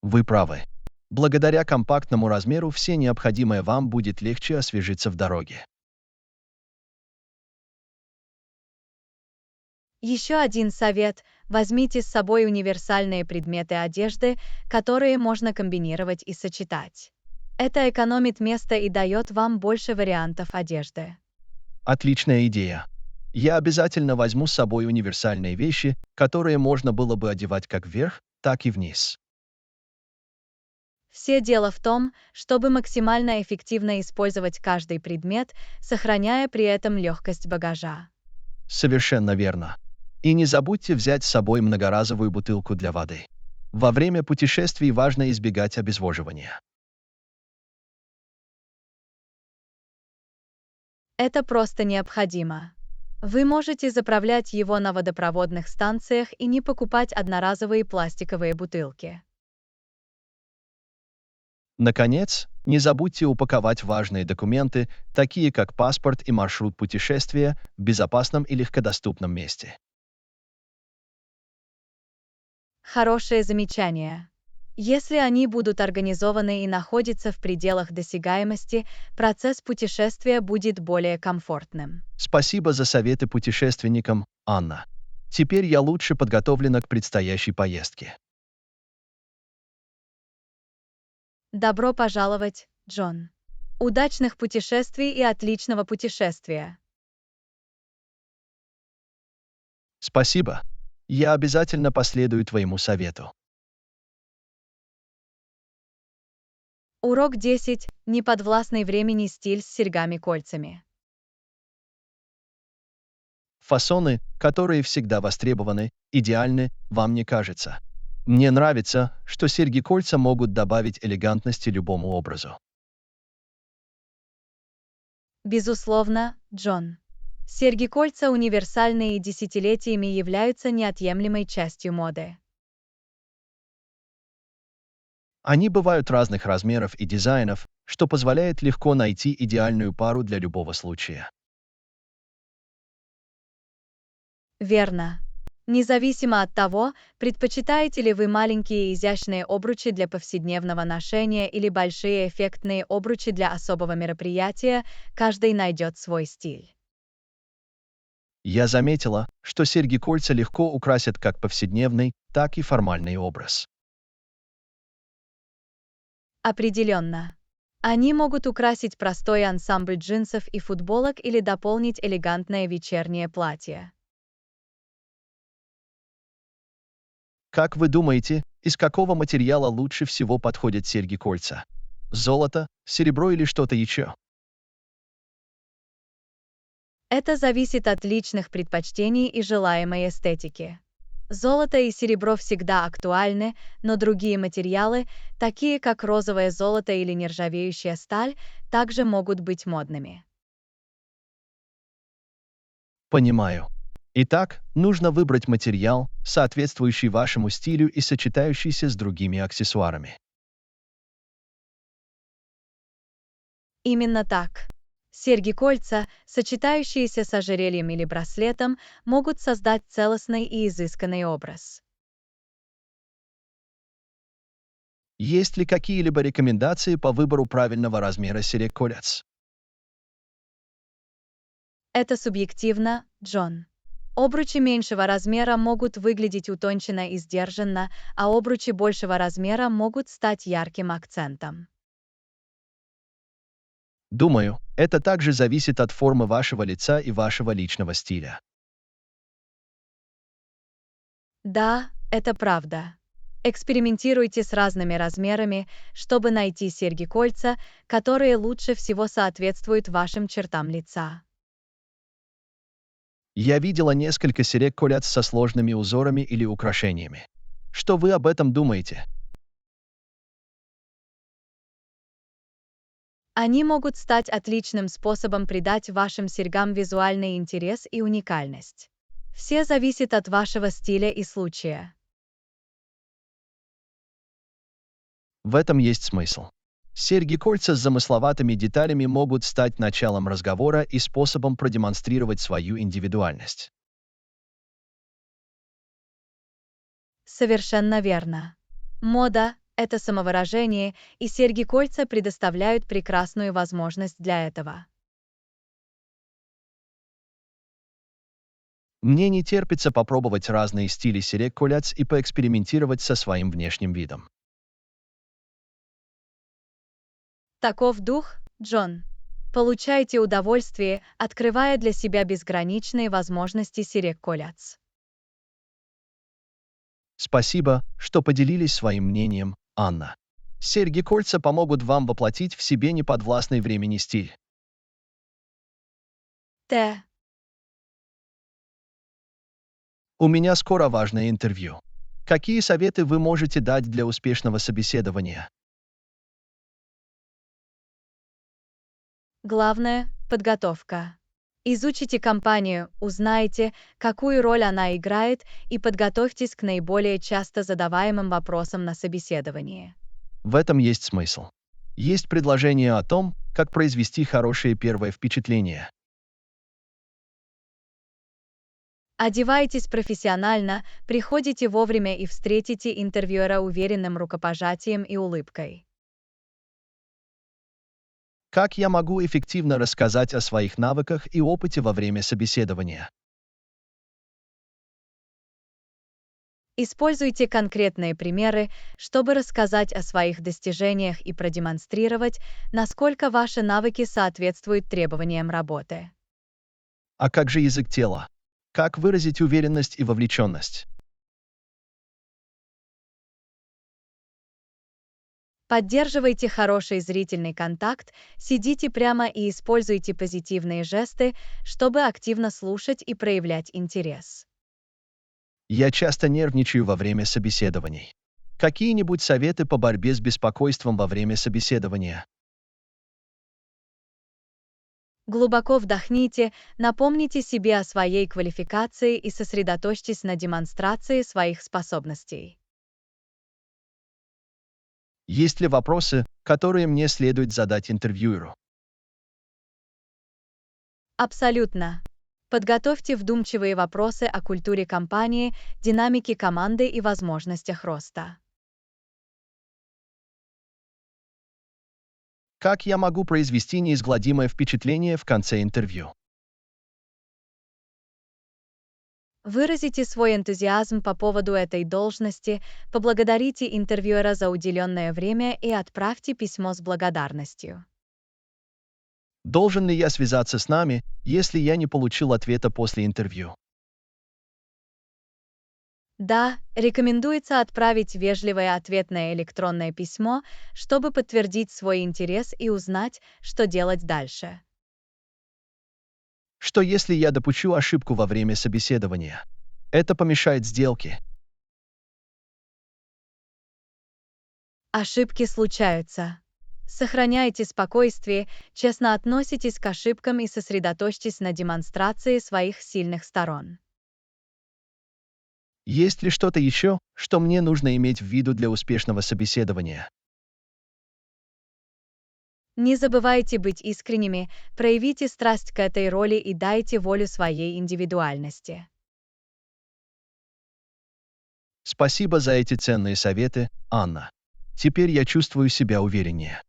Вы правы. Благодаря компактному размеру все необходимое вам будет легче освежиться в дороге. Еще один совет– возьмите с собой универсальные предметы одежды, которые можно комбинировать и сочетать. Это экономит место и дает вам больше вариантов одежды. Отличная идея. Я обязательно возьму с собой универсальные вещи, которые можно было бы одевать как вверх, так и вниз. Все дело в том, чтобы максимально эффективно использовать каждый предмет, сохраняя при этом легкость багажа. Совершенно верно. И не забудьте взять с собой многоразовую бутылку для воды. Во время путешествий важно избегать обезвоживания. Это просто необходимо. Вы можете заправлять его на водопроводных станциях и не покупать одноразовые пластиковые бутылки. Наконец, не забудьте упаковать важные документы, такие как паспорт и маршрут путешествия, в безопасном и легкодоступном месте. Хорошее замечание. Если они будут организованы и находятся в пределах досягаемости, процесс путешествия будет более комфортным. Спасибо за советы путешественникам, Анна. Теперь я лучше подготовлена к предстоящей поездке. Добро пожаловать, Джон. Удачных путешествий и отличного путешествия. Спасибо. Я обязательно последую твоему совету. Урок 10. Неподвластный времени стиль с серьгами-кольцами. Фасоны, которые всегда востребованы, идеальны, вам не кажется? Мне нравится, что серьги-кольца могут добавить элегантности любому образу. Безусловно, Джон. Серьги-кольца универсальные и десятилетиями являются неотъемлемой частью моды. Они бывают разных размеров и дизайнов, что позволяет легко найти идеальную пару для любого случая. Верно. Независимо от того, предпочитаете ли вы маленькие изящные обручи для повседневного ношения или большие эффектные обручи для особого мероприятия, каждый найдет свой стиль. Я заметила, что серьги-кольца легко украсят как повседневный, так и формальный образ. Определенно. Они могут украсить простой ансамбль джинсов и футболок или дополнить элегантное вечернее платье. Как вы думаете, из какого материала лучше всего подходят серьги-кольца? Золото, серебро или что-то еще? Это зависит от личных предпочтений и желаемой эстетики. Золото и серебро всегда актуальны, но другие материалы, такие как розовое золото или нержавеющая сталь, также могут быть модными. Понимаю. Итак, нужно выбрать материал, соответствующий вашему стилю и сочетающийся с другими аксессуарами. Именно так. Серьги-кольца, сочетающиеся с ожерельем или браслетом, могут создать целостный и изысканный образ. Есть ли какие-либо рекомендации по выбору правильного размера серег-колец? Это субъективно, Джон. Обручи меньшего размера могут выглядеть утонченно и сдержанно, а обручи большего размера могут стать ярким акцентом. Думаю, это также зависит от формы вашего лица и вашего личного стиля. Да, Это правда. Экспериментируйте с разными размерами, чтобы найти серьги-кольца, которые лучше всего соответствуют вашим чертам лица. Я видела несколько серег-колец со сложными узорами или украшениями. Что вы об этом думаете? Они могут стать отличным способом придать вашим серьгам визуальный интерес и уникальность. Все зависит от вашего стиля и случая. В этом есть смысл. Серьги-кольца с замысловатыми деталями могут стать началом разговора и способом продемонстрировать свою индивидуальность. Совершенно верно. Мода — это самовыражение, и серьги-кольца предоставляют прекрасную возможность для этого. Мне не терпится попробовать разные стили серег-колец и поэкспериментировать со своим внешним видом. Таков дух, Джон. Получайте удовольствие, открывая для себя безграничные возможности серег-колец. Спасибо, что поделились своим мнением, Анна. Серьги-кольца помогут вам воплотить в себе неподвластный времени стиль. Т. У меня скоро важное интервью. Какие советы вы можете дать для успешного собеседования? Главное — подготовка. Изучите компанию, узнайте, какую роль она играет, и подготовьтесь к наиболее часто задаваемым вопросам на собеседовании. В этом есть смысл. Есть предложение о том, как произвести хорошее первое впечатление. Одевайтесь профессионально, приходите вовремя и встретите интервьюера уверенным рукопожатием и улыбкой. Как я могу эффективно рассказать о своих навыках и опыте во время собеседования? Используйте конкретные примеры, чтобы рассказать о своих достижениях и продемонстрировать, насколько ваши навыки соответствуют требованиям работы. А как же язык тела? Как выразить уверенность и вовлеченность? Поддерживайте хороший зрительный контакт, сидите прямо и используйте позитивные жесты, чтобы активно слушать и проявлять интерес. Я часто нервничаю во время собеседований. Какие-нибудь советы по борьбе с беспокойством во время собеседования? Глубоко вдохните, напомните себе о своей квалификации и сосредоточьтесь на демонстрации своих способностей. Есть ли вопросы, которые мне следует задать интервьюеру? Абсолютно. Подготовьте вдумчивые вопросы о культуре компании, динамике команды и возможностях роста. Как я могу произвести неизгладимое впечатление в конце интервью? Выразите свой энтузиазм по поводу этой должности, поблагодарите интервьюера за уделенное время и отправьте письмо с благодарностью. Должен ли я связаться с нами, если я не получил ответа после интервью? Да, рекомендуется отправить вежливое ответное электронное письмо, чтобы подтвердить свой интерес и узнать, что делать дальше. Что если я допущу ошибку во время собеседования? Это помешает сделке. Ошибки случаются. Сохраняйте спокойствие, честно относитесь к ошибкам и сосредоточьтесь на демонстрации своих сильных сторон. Есть ли что-то еще, что мне нужно иметь в виду для успешного собеседования? Не забывайте быть искренними, проявите страсть к этой роли и дайте волю своей индивидуальности. Спасибо за эти ценные советы, Анна. Теперь я чувствую себя увереннее.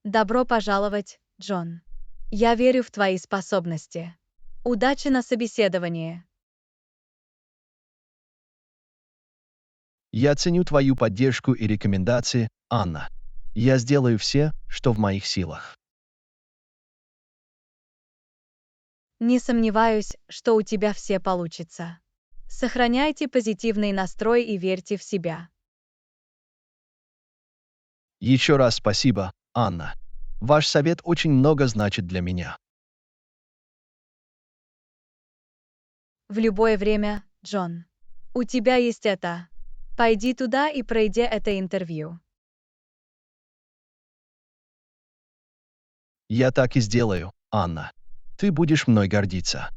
Добро пожаловать, Джон. Я верю в твои способности. Удачи на собеседовании. Я ценю твою поддержку и рекомендации, Анна. Я сделаю все, что в моих силах. Не сомневаюсь, что у тебя все получится. Сохраняйте позитивный настрой и верьте в себя. Еще раз спасибо, Анна. Ваш совет очень много значит для меня. В любое время, Джон. У тебя есть это. Пойди туда и пройди это интервью. Я так и сделаю, Анна. Ты будешь мной гордиться.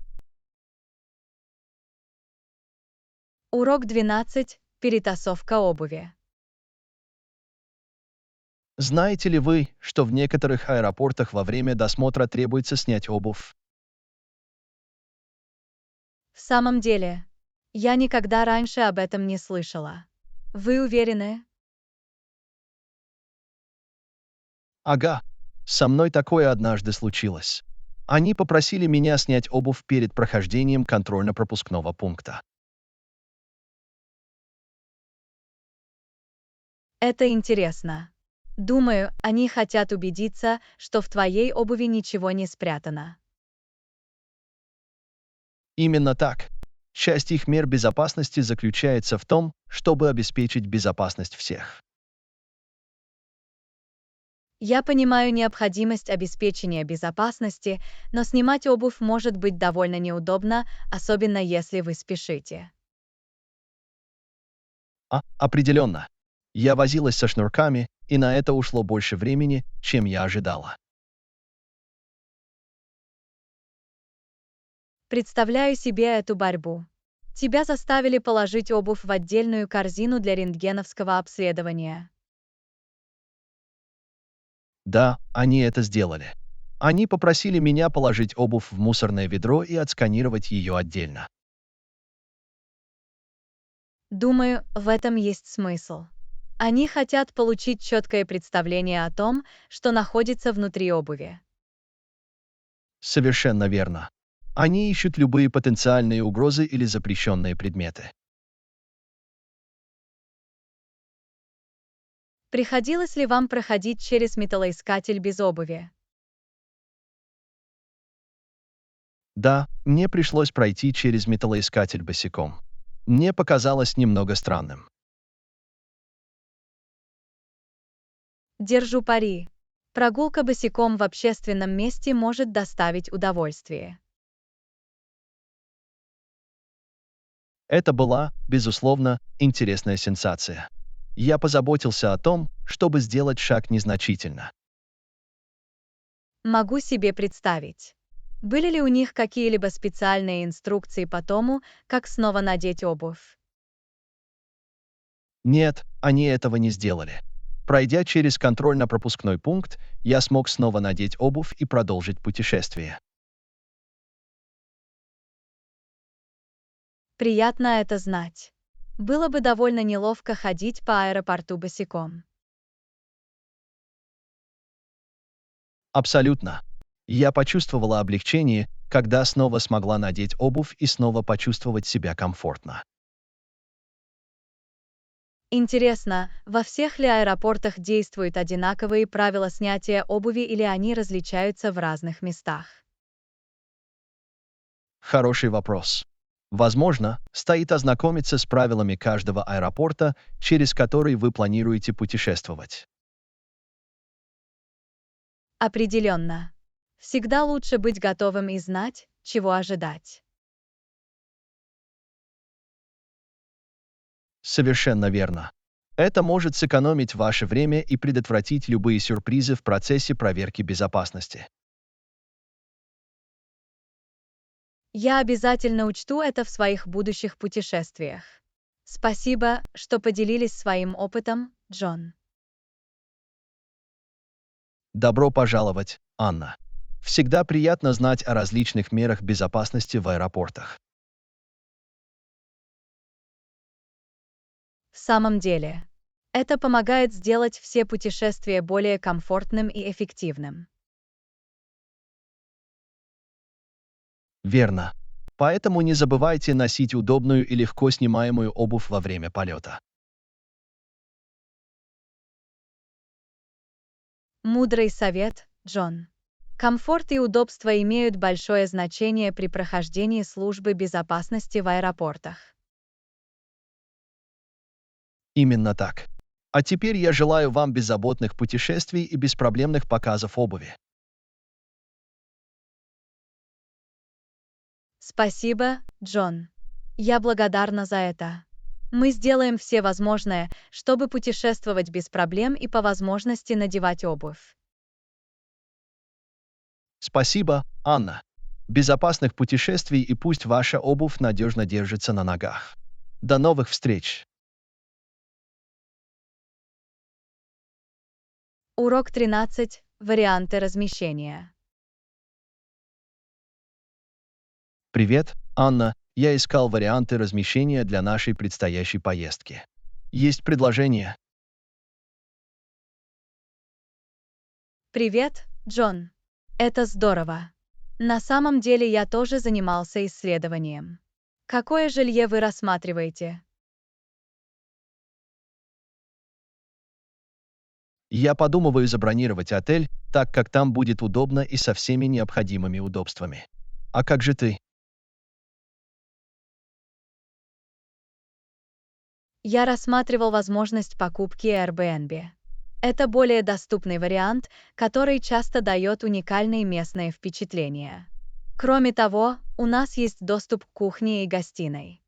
Урок 12. Перетасовка обуви. Знаете ли вы, что в некоторых аэропортах во время досмотра требуется снять обувь? В самом деле, я никогда раньше об этом не слышала. Вы уверены? Ага, со мной такое однажды случилось. Они попросили меня снять обувь перед прохождением контрольно-пропускного пункта. Это интересно. Думаю, они хотят убедиться, что в твоей обуви ничего не спрятано. Именно так. Часть их мер безопасности заключается в том, чтобы обеспечить безопасность всех. Я понимаю необходимость обеспечения безопасности, но снимать обувь может быть довольно неудобно, особенно если вы спешите. Определенно. Я возилась со шнурками, и на это ушло больше времени, чем я ожидала. Представляю себе эту борьбу. Тебя заставили положить обувь в отдельную корзину для рентгеновского обследования. Да, они это сделали. Они попросили меня положить обувь в мусорное ведро и отсканировать ее отдельно. Думаю, в этом есть смысл. Они хотят получить четкое представление о том, что находится внутри обуви. Совершенно верно. Они ищут любые потенциальные угрозы или запрещенные предметы. Приходилось ли вам проходить через металлоискатель без обуви? Да, мне пришлось пройти через металлоискатель босиком. Мне показалось немного странным. Держу пари. Прогулка босиком в общественном месте может доставить удовольствие. Это была, безусловно, интересная сенсация. Я позаботился о том, чтобы сделать шаг незначительно. Могу себе представить. Были ли у них какие-либо специальные инструкции по тому, как снова надеть обувь? Нет, они этого не сделали. Пройдя через контрольно-пропускной пункт, я смог снова надеть обувь и продолжить путешествие. Приятно это знать. Было бы довольно неловко ходить по аэропорту босиком. Абсолютно. Я почувствовала облегчение, когда снова смогла надеть обувь и снова почувствовать себя комфортно. Интересно, во всех ли аэропортах действуют одинаковые правила снятия обуви или они различаются в разных местах? Хороший вопрос. Возможно, стоит ознакомиться с правилами каждого аэропорта, через который вы планируете путешествовать. Определенно. Всегда лучше быть готовым и знать, чего ожидать. Совершенно верно. Это может сэкономить ваше время и предотвратить любые сюрпризы в процессе проверки безопасности. Я обязательно учту это в своих будущих путешествиях. Спасибо, что поделились своим опытом, Джон. Добро пожаловать, Анна. Всегда приятно знать о различных мерах безопасности в аэропортах. В самом деле, это помогает сделать все путешествия более комфортным и эффективным. Верно. Поэтому не забывайте носить удобную и легко снимаемую обувь во время полета. Мудрый совет, Джон. Комфорт и удобство имеют большое значение при прохождении службы безопасности в аэропортах. Именно так. А теперь я желаю вам беззаботных путешествий и беспроблемных показов обуви. Спасибо, Джон. Я благодарна за это. Мы сделаем все возможное, чтобы путешествовать без проблем и по возможности надевать обувь. Спасибо, Анна. Безопасных путешествий и пусть ваша обувь надежно держится на ногах. До новых встреч! Урок 13. Варианты размещения. Привет, Анна. Я искал варианты размещения для нашей предстоящей поездки. Есть предложения? Привет, Джон. Это здорово. На самом деле я тоже занимался исследованием. Какое жилье вы рассматриваете? Я подумываю забронировать отель, так как там будет удобно и со всеми необходимыми удобствами. А как же ты? Я рассматривал возможность покупки Airbnb. Это более доступный вариант, который часто дает уникальные местные впечатления. Кроме того, у нас есть доступ к кухне и гостиной.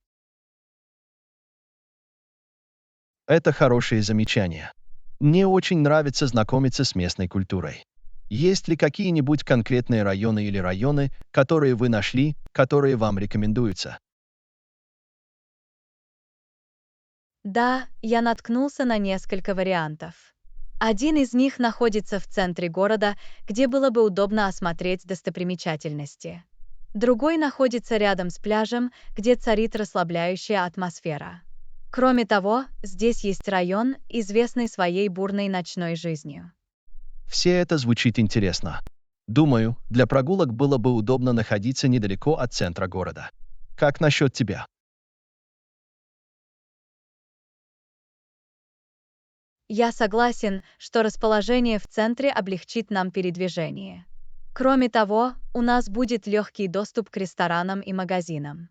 Это хорошее замечание. Мне очень нравится знакомиться с местной культурой. Есть ли какие-нибудь конкретные районы или районы, которые вы нашли, которые вам рекомендуются? Да, я наткнулся на несколько вариантов. Один из них находится в центре города, где было бы удобно осмотреть достопримечательности. Другой находится рядом с пляжем, где царит расслабляющая атмосфера. Кроме того, здесь есть район, известный своей бурной ночной жизнью. Все это звучит интересно. Думаю, для прогулок было бы удобно находиться недалеко от центра города. Как насчет тебя? Я согласен, что расположение в центре облегчит нам передвижение. Кроме того, у нас будет легкий доступ к ресторанам и магазинам.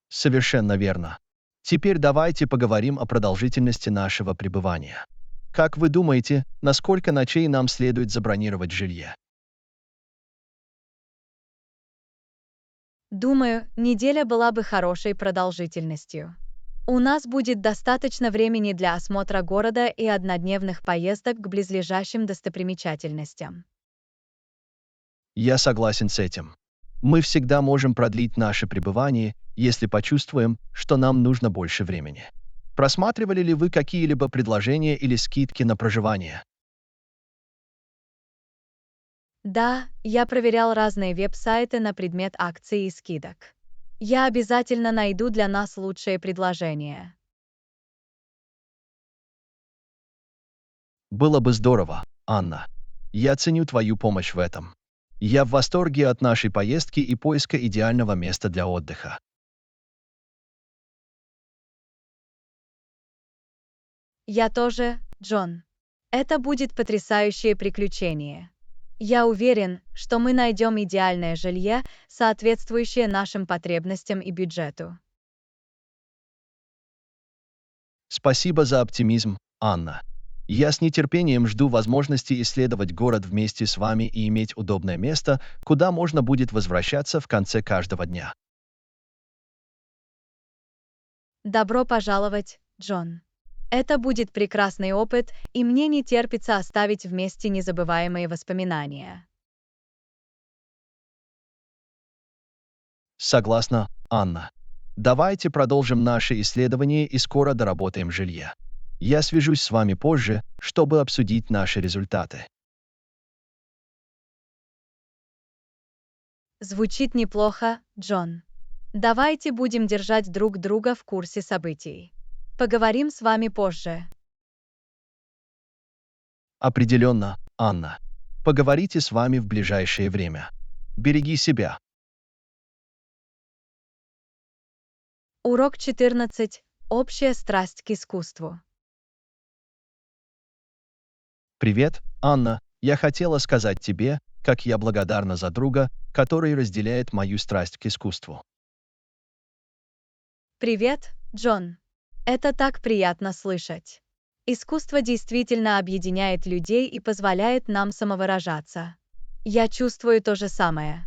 Совершенно верно. Теперь давайте поговорим о продолжительности нашего пребывания. Как вы думаете, на сколько ночей нам следует забронировать жилье? Думаю, неделя была бы хорошей продолжительностью. У нас будет достаточно времени для осмотра города и однодневных поездок к близлежащим достопримечательностям. Я согласен с этим. Мы всегда можем продлить наше пребывание, если почувствуем, что нам нужно больше времени. Просматривали ли вы какие-либо предложения или скидки на проживание? Да, я проверял разные веб-сайты на предмет акций и скидок. Я обязательно найду для нас лучшее предложение. Было бы здорово, Анна. Я ценю твою помощь в этом. Я в восторге от нашей поездки и поиска идеального места для отдыха. Я тоже, Джон. Это будет потрясающее приключение. Я уверен, что мы найдем идеальное жилье, соответствующее нашим потребностям и бюджету. Спасибо за оптимизм, Анна. Я с нетерпением жду возможности исследовать город вместе с вами и иметь удобное место, куда можно будет возвращаться в конце каждого дня. Добро пожаловать, Джон. Это будет прекрасный опыт, и мне не терпится оставить вместе незабываемые воспоминания. Согласна, Анна. Давайте продолжим наше исследование и скоро доработаем жилье. Я свяжусь с вами позже, чтобы обсудить наши результаты. Звучит неплохо, Джон. Давайте будем держать друг друга в курсе событий. Поговорим с вами позже. Определенно, Анна. Поговорите с вами в ближайшее время. Береги себя. Урок 14. Общая страсть к искусству. Привет, Анна. Я хотела сказать тебе, как я благодарна за друга, который разделяет мою страсть к искусству. Привет, Джон. Это так приятно слышать. Искусство действительно объединяет людей и позволяет нам самовыражаться. Я чувствую то же самое.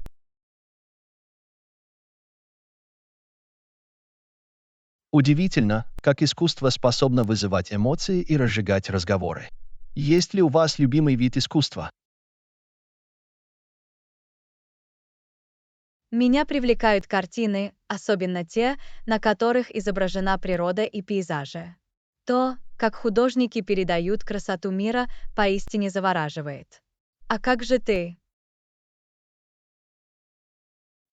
Удивительно, как искусство способно вызывать эмоции и разжигать разговоры. Есть ли у вас любимый вид искусства? Меня привлекают картины, особенно те, на которых изображена природа и пейзажи. То, как художники передают красоту мира, поистине завораживает. А как же ты?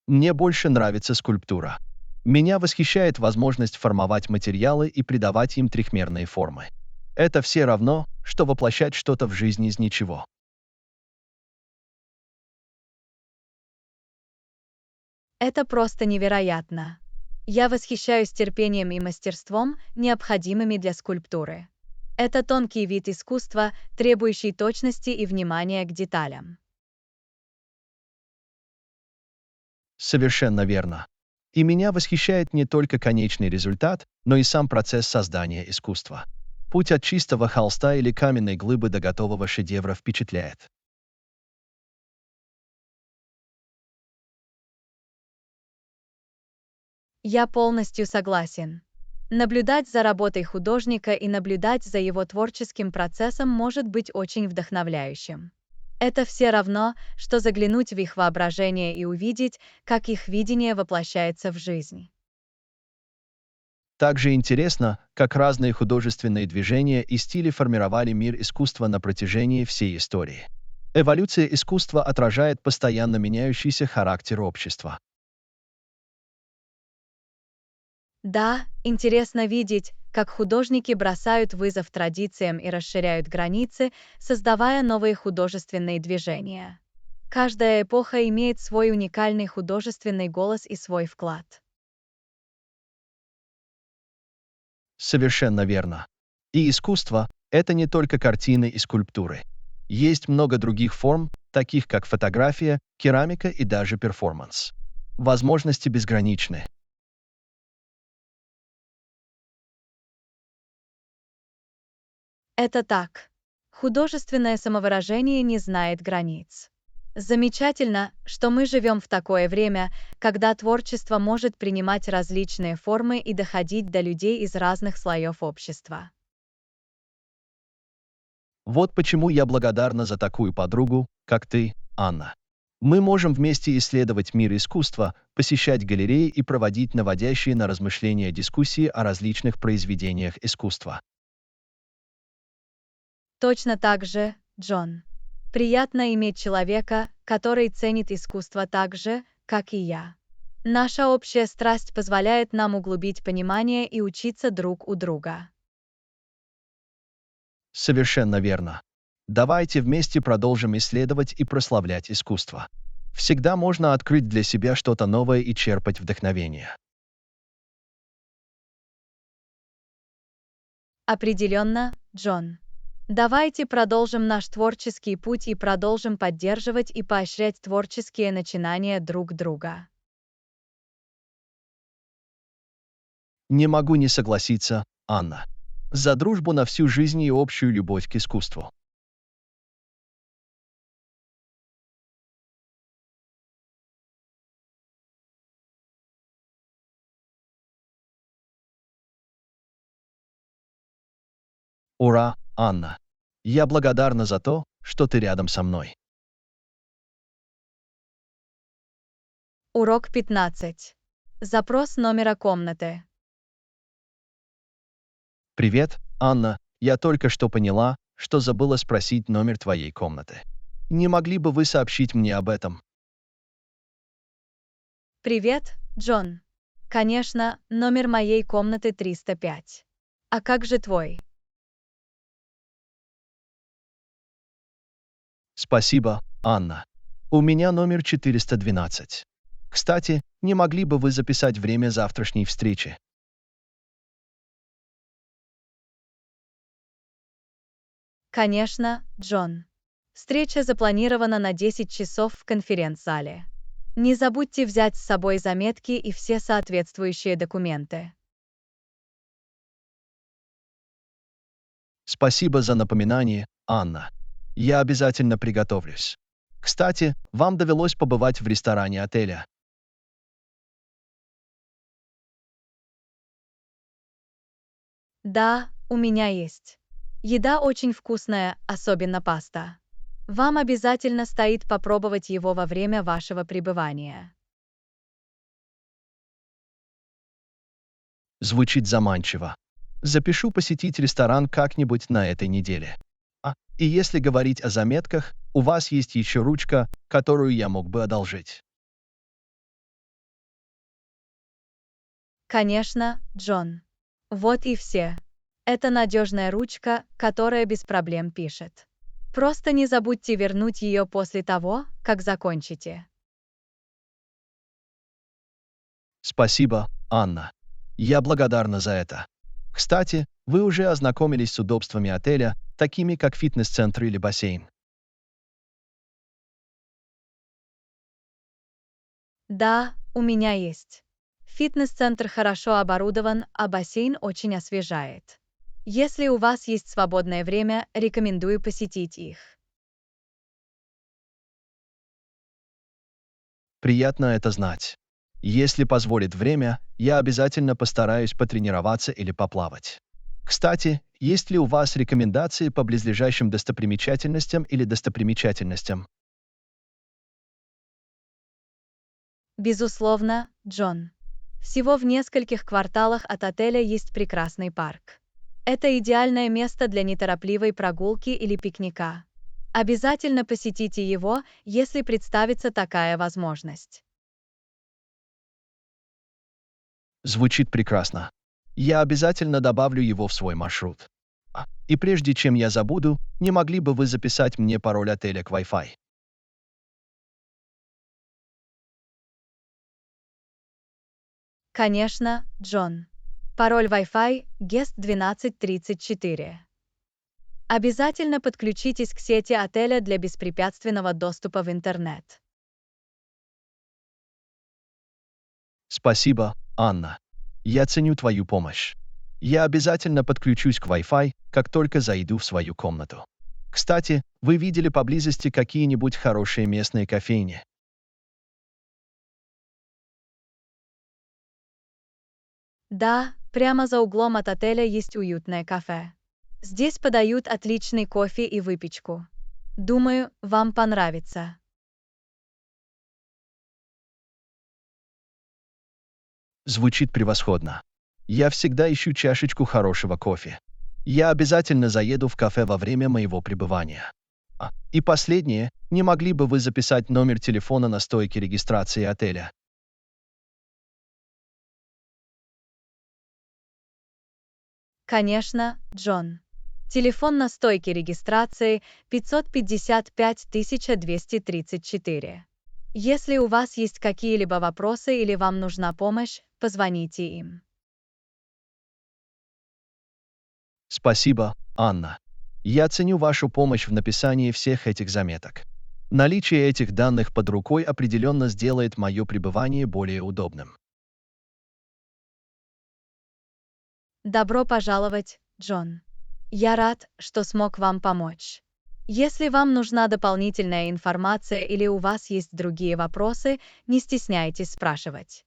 Мне больше нравится скульптура. Меня восхищает возможность формовать материалы и придавать им трехмерные формы. Это все равно, что воплощать что-то в жизнь из ничего. Это просто невероятно. Я восхищаюсь терпением и мастерством, необходимыми для скульптуры. Это тонкий вид искусства, требующий точности и внимания к деталям. Совершенно верно. И меня восхищает не только конечный результат, но и сам процесс создания искусства. Путь от чистого холста или каменной глыбы до готового шедевра впечатляет. Я полностью согласен. Наблюдать за работой художника и наблюдать за его творческим процессом может быть очень вдохновляющим. Это все равно, что заглянуть в их воображение и увидеть, как их видение воплощается в жизнь. Также интересно, как разные художественные движения и стили формировали мир искусства на протяжении всей истории. Эволюция искусства отражает постоянно меняющийся характер общества. Да, интересно видеть, как художники бросают вызов традициям и расширяют границы, создавая новые художественные движения. Каждая эпоха имеет свой уникальный художественный голос и свой вклад. Совершенно верно. И искусство — это не только картины и скульптуры. Есть много других форм, таких как фотография, керамика и даже перформанс. Возможности безграничны. Это так. Художественное самовыражение не знает границ. Замечательно, что мы живем в такое время, когда творчество может принимать различные формы и доходить до людей из разных слоев общества. Вот почему я благодарна за такую подругу, как ты, Анна. Мы можем вместе исследовать мир искусства, посещать галереи и проводить наводящие на размышления дискуссии о различных произведениях искусства. Точно так же, Джон. Приятно иметь человека, который ценит искусство так же, как и я. Наша общая страсть позволяет нам углубить понимание и учиться друг у друга. Совершенно верно. Давайте вместе продолжим исследовать и прославлять искусство. Всегда можно открыть для себя что-то новое и черпать вдохновение. Определенно, Джон. Давайте продолжим наш творческий путь и продолжим поддерживать и поощрять творческие начинания друг друга. Не могу не согласиться, Анна. За дружбу на всю жизнь и общую любовь к искусству. Ура, Анна. Я благодарна за то, что ты рядом со мной. Урок 15. Запрос номера комнаты. Привет, Анна. Я только что поняла, что забыла спросить номер твоей комнаты. Не могли бы вы сообщить мне об этом? Привет, Джон. Конечно, номер моей комнаты 305. А как же твой? Спасибо, Анна. У меня номер 412. Кстати, не могли бы вы записать время завтрашней встречи? Конечно, Джон. Встреча запланирована на 10 часов в конференц-зале. Не забудьте взять с собой заметки и все соответствующие документы. Спасибо за напоминание, Анна. Я обязательно приготовлюсь. Кстати, вам довелось побывать в ресторане отеля. Да, у меня есть. Еда очень вкусная, особенно паста. Вам обязательно стоит попробовать его во время вашего пребывания. Звучит заманчиво. Запишу посетить ресторан как-нибудь на этой неделе. И если говорить о заметках, у вас есть еще ручка, которую я мог бы одолжить. Конечно, Джон. Вот и все. Это надежная ручка, которая без проблем пишет. Просто не забудьте вернуть ее после того, как закончите. Спасибо, Анна. Я благодарна за это. Кстати, вы уже ознакомились с удобствами отеля, такими как фитнес-центр или бассейн. Да, у меня есть. Фитнес-центр хорошо оборудован, а бассейн очень освежает. Если у вас есть свободное время, рекомендую посетить их. Приятно это знать. Если позволит время, я обязательно постараюсь потренироваться или поплавать. Кстати, есть ли у вас рекомендации по близлежащим достопримечательностям или достопримечательностям? Безусловно, Джон. Всего в нескольких кварталах от отеля есть прекрасный парк. Это идеальное место для неторопливой прогулки или пикника. Обязательно посетите его, если представится такая возможность. Звучит прекрасно. Я обязательно добавлю его в свой маршрут. И прежде чем я забуду, не могли бы вы записать мне пароль отеля к Wi-Fi? Конечно, Джон. Пароль Wi-Fi guest 1234. Обязательно подключитесь к сети отеля для беспрепятственного доступа в интернет. Спасибо, Анна. Я ценю твою помощь. Я обязательно подключусь к Wi-Fi, как только зайду в свою комнату. Кстати, вы видели поблизости какие-нибудь хорошие местные кофейни? Да, прямо за углом от отеля есть уютное кафе. Здесь подают отличный кофе и выпечку. Думаю, вам понравится. Звучит превосходно. Я всегда ищу чашечку хорошего кофе. Я обязательно заеду в кафе во время моего пребывания. И последнее, не могли бы вы записать номер телефона на стойке регистрации отеля? Конечно, Джон. Телефон на стойке регистрации 555 234. Если у вас есть какие-либо вопросы или вам нужна помощь, позвоните им. Спасибо, Анна. Я ценю вашу помощь в написании всех этих заметок. Наличие этих данных под рукой определенно сделает мое пребывание более удобным. Добро пожаловать, Джон. Я рад, что смог вам помочь. Если вам нужна дополнительная информация или у вас есть другие вопросы, не стесняйтесь спрашивать.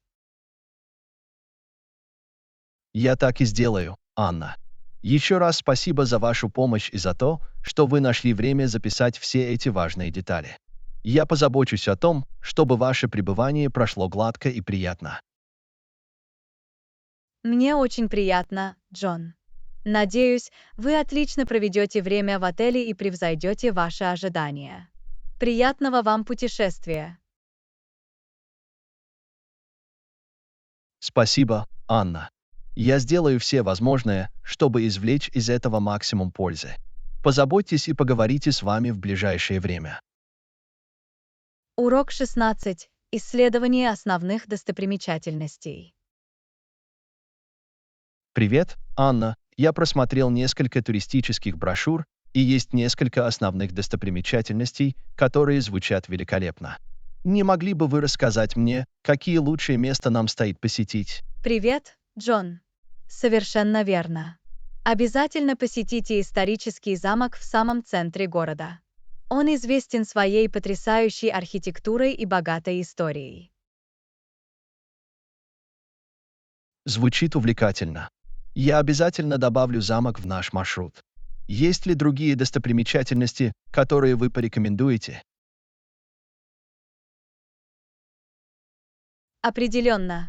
Я так и сделаю, Анна. Еще раз спасибо за вашу помощь и за то, что вы нашли время записать все эти важные детали. Я позабочусь о том, чтобы ваше пребывание прошло гладко и приятно. Мне очень приятно, Джон. Надеюсь, вы отлично проведете время в отеле и превзойдете ваши ожидания. Приятного вам путешествия! Спасибо, Анна. Я сделаю все возможное, чтобы извлечь из этого максимум пользы. Позаботьтесь и поговорите с вами в ближайшее время. Урок 16. Исследование основных достопримечательностей. Привет, Анна. Я просмотрел несколько туристических брошюр, и есть несколько основных достопримечательностей, которые звучат великолепно. Не могли бы вы рассказать мне, какие лучшие места нам стоит посетить? Привет, Джон. Совершенно верно. Обязательно посетите исторический замок в самом центре города. Он известен своей потрясающей архитектурой и богатой историей. Звучит увлекательно. Я обязательно добавлю замок в наш маршрут. Есть ли другие достопримечательности, которые вы порекомендуете? Определенно.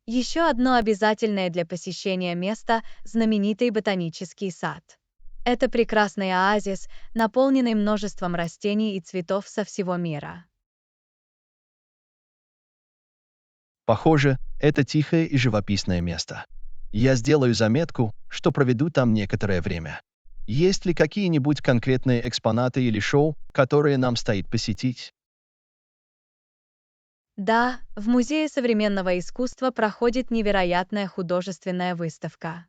Еще одно обязательное для посещения место – знаменитый ботанический сад. Это прекрасный оазис, наполненный множеством растений и цветов со всего мира. Похоже, это тихое и живописное место. Я сделаю заметку, что проведу там некоторое время. Есть ли какие-нибудь конкретные экспонаты или шоу, которые нам стоит посетить? Да, в Музее современного искусства проходит невероятная художественная выставка.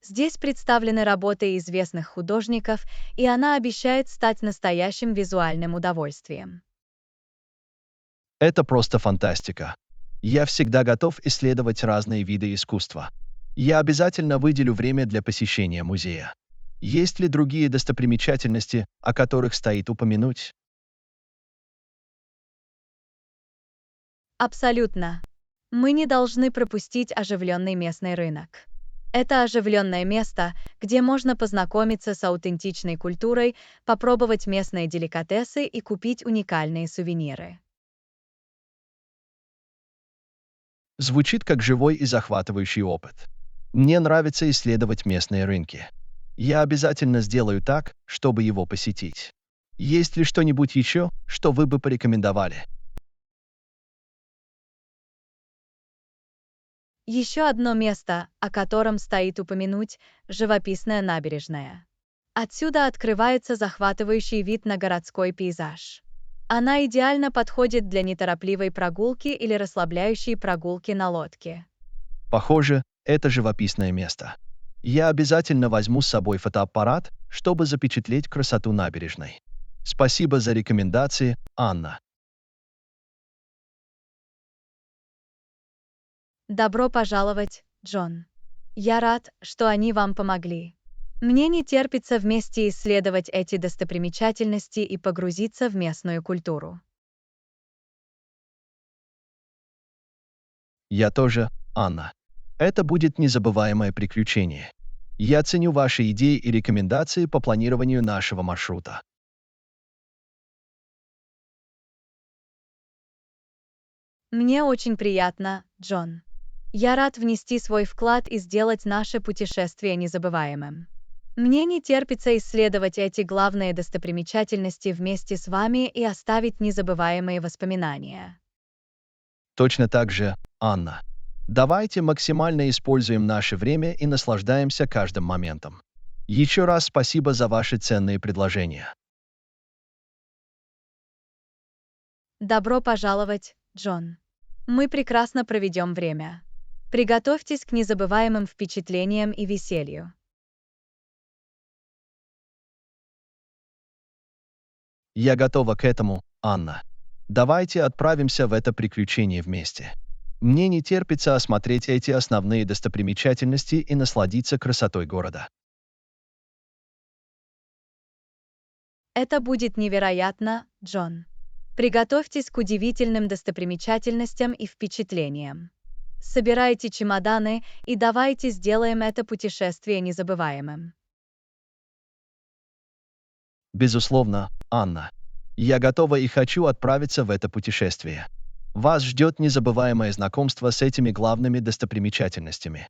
Здесь представлены работы известных художников, и она обещает стать настоящим визуальным удовольствием. Это просто фантастика. Я всегда готов исследовать разные виды искусства. Я обязательно выделю время для посещения музея. Есть ли другие достопримечательности, о которых стоит упомянуть? Абсолютно. Мы не должны пропустить оживленный местный рынок. Это оживленное место, где можно познакомиться с аутентичной культурой, попробовать местные деликатесы и купить уникальные сувениры. Звучит как живой и захватывающий опыт. Мне нравится исследовать местные рынки. Я обязательно сделаю так, чтобы его посетить. Есть ли что-нибудь еще, что вы бы порекомендовали? Еще одно место, о котором стоит упомянуть – живописная набережная. Отсюда открывается захватывающий вид на городской пейзаж. Она идеально подходит для неторопливой прогулки или расслабляющей прогулки на лодке. Похоже, это живописное место. Я обязательно возьму с собой фотоаппарат, чтобы запечатлеть красоту набережной. Спасибо за рекомендации, Анна. Добро пожаловать, Джон. Я рад, что они вам помогли. Мне не терпится вместе исследовать эти достопримечательности и погрузиться в местную культуру. Я тоже, Анна. Это будет незабываемое приключение. Я ценю ваши идеи и рекомендации по планированию нашего маршрута. Мне очень приятно, Джон. Я рад внести свой вклад и сделать наше путешествие незабываемым. Мне не терпится исследовать эти главные достопримечательности вместе с вами и оставить незабываемые воспоминания. Точно так же, Анна. Давайте максимально используем наше время и наслаждаемся каждым моментом. Еще раз спасибо за ваши ценные предложения. Добро пожаловать, Джон. Мы прекрасно проведем время. Приготовьтесь к незабываемым впечатлениям и веселью. Я готова к этому, Анна. Давайте отправимся в это приключение вместе. Мне не терпится осмотреть эти основные достопримечательности и насладиться красотой города. Это будет невероятно, Джон. Приготовьтесь к удивительным достопримечательностям и впечатлениям. Собирайте чемоданы и давайте сделаем это путешествие незабываемым. Безусловно, Анна. Я готова и хочу отправиться в это путешествие. Вас ждет незабываемое знакомство с этими главными достопримечательностями.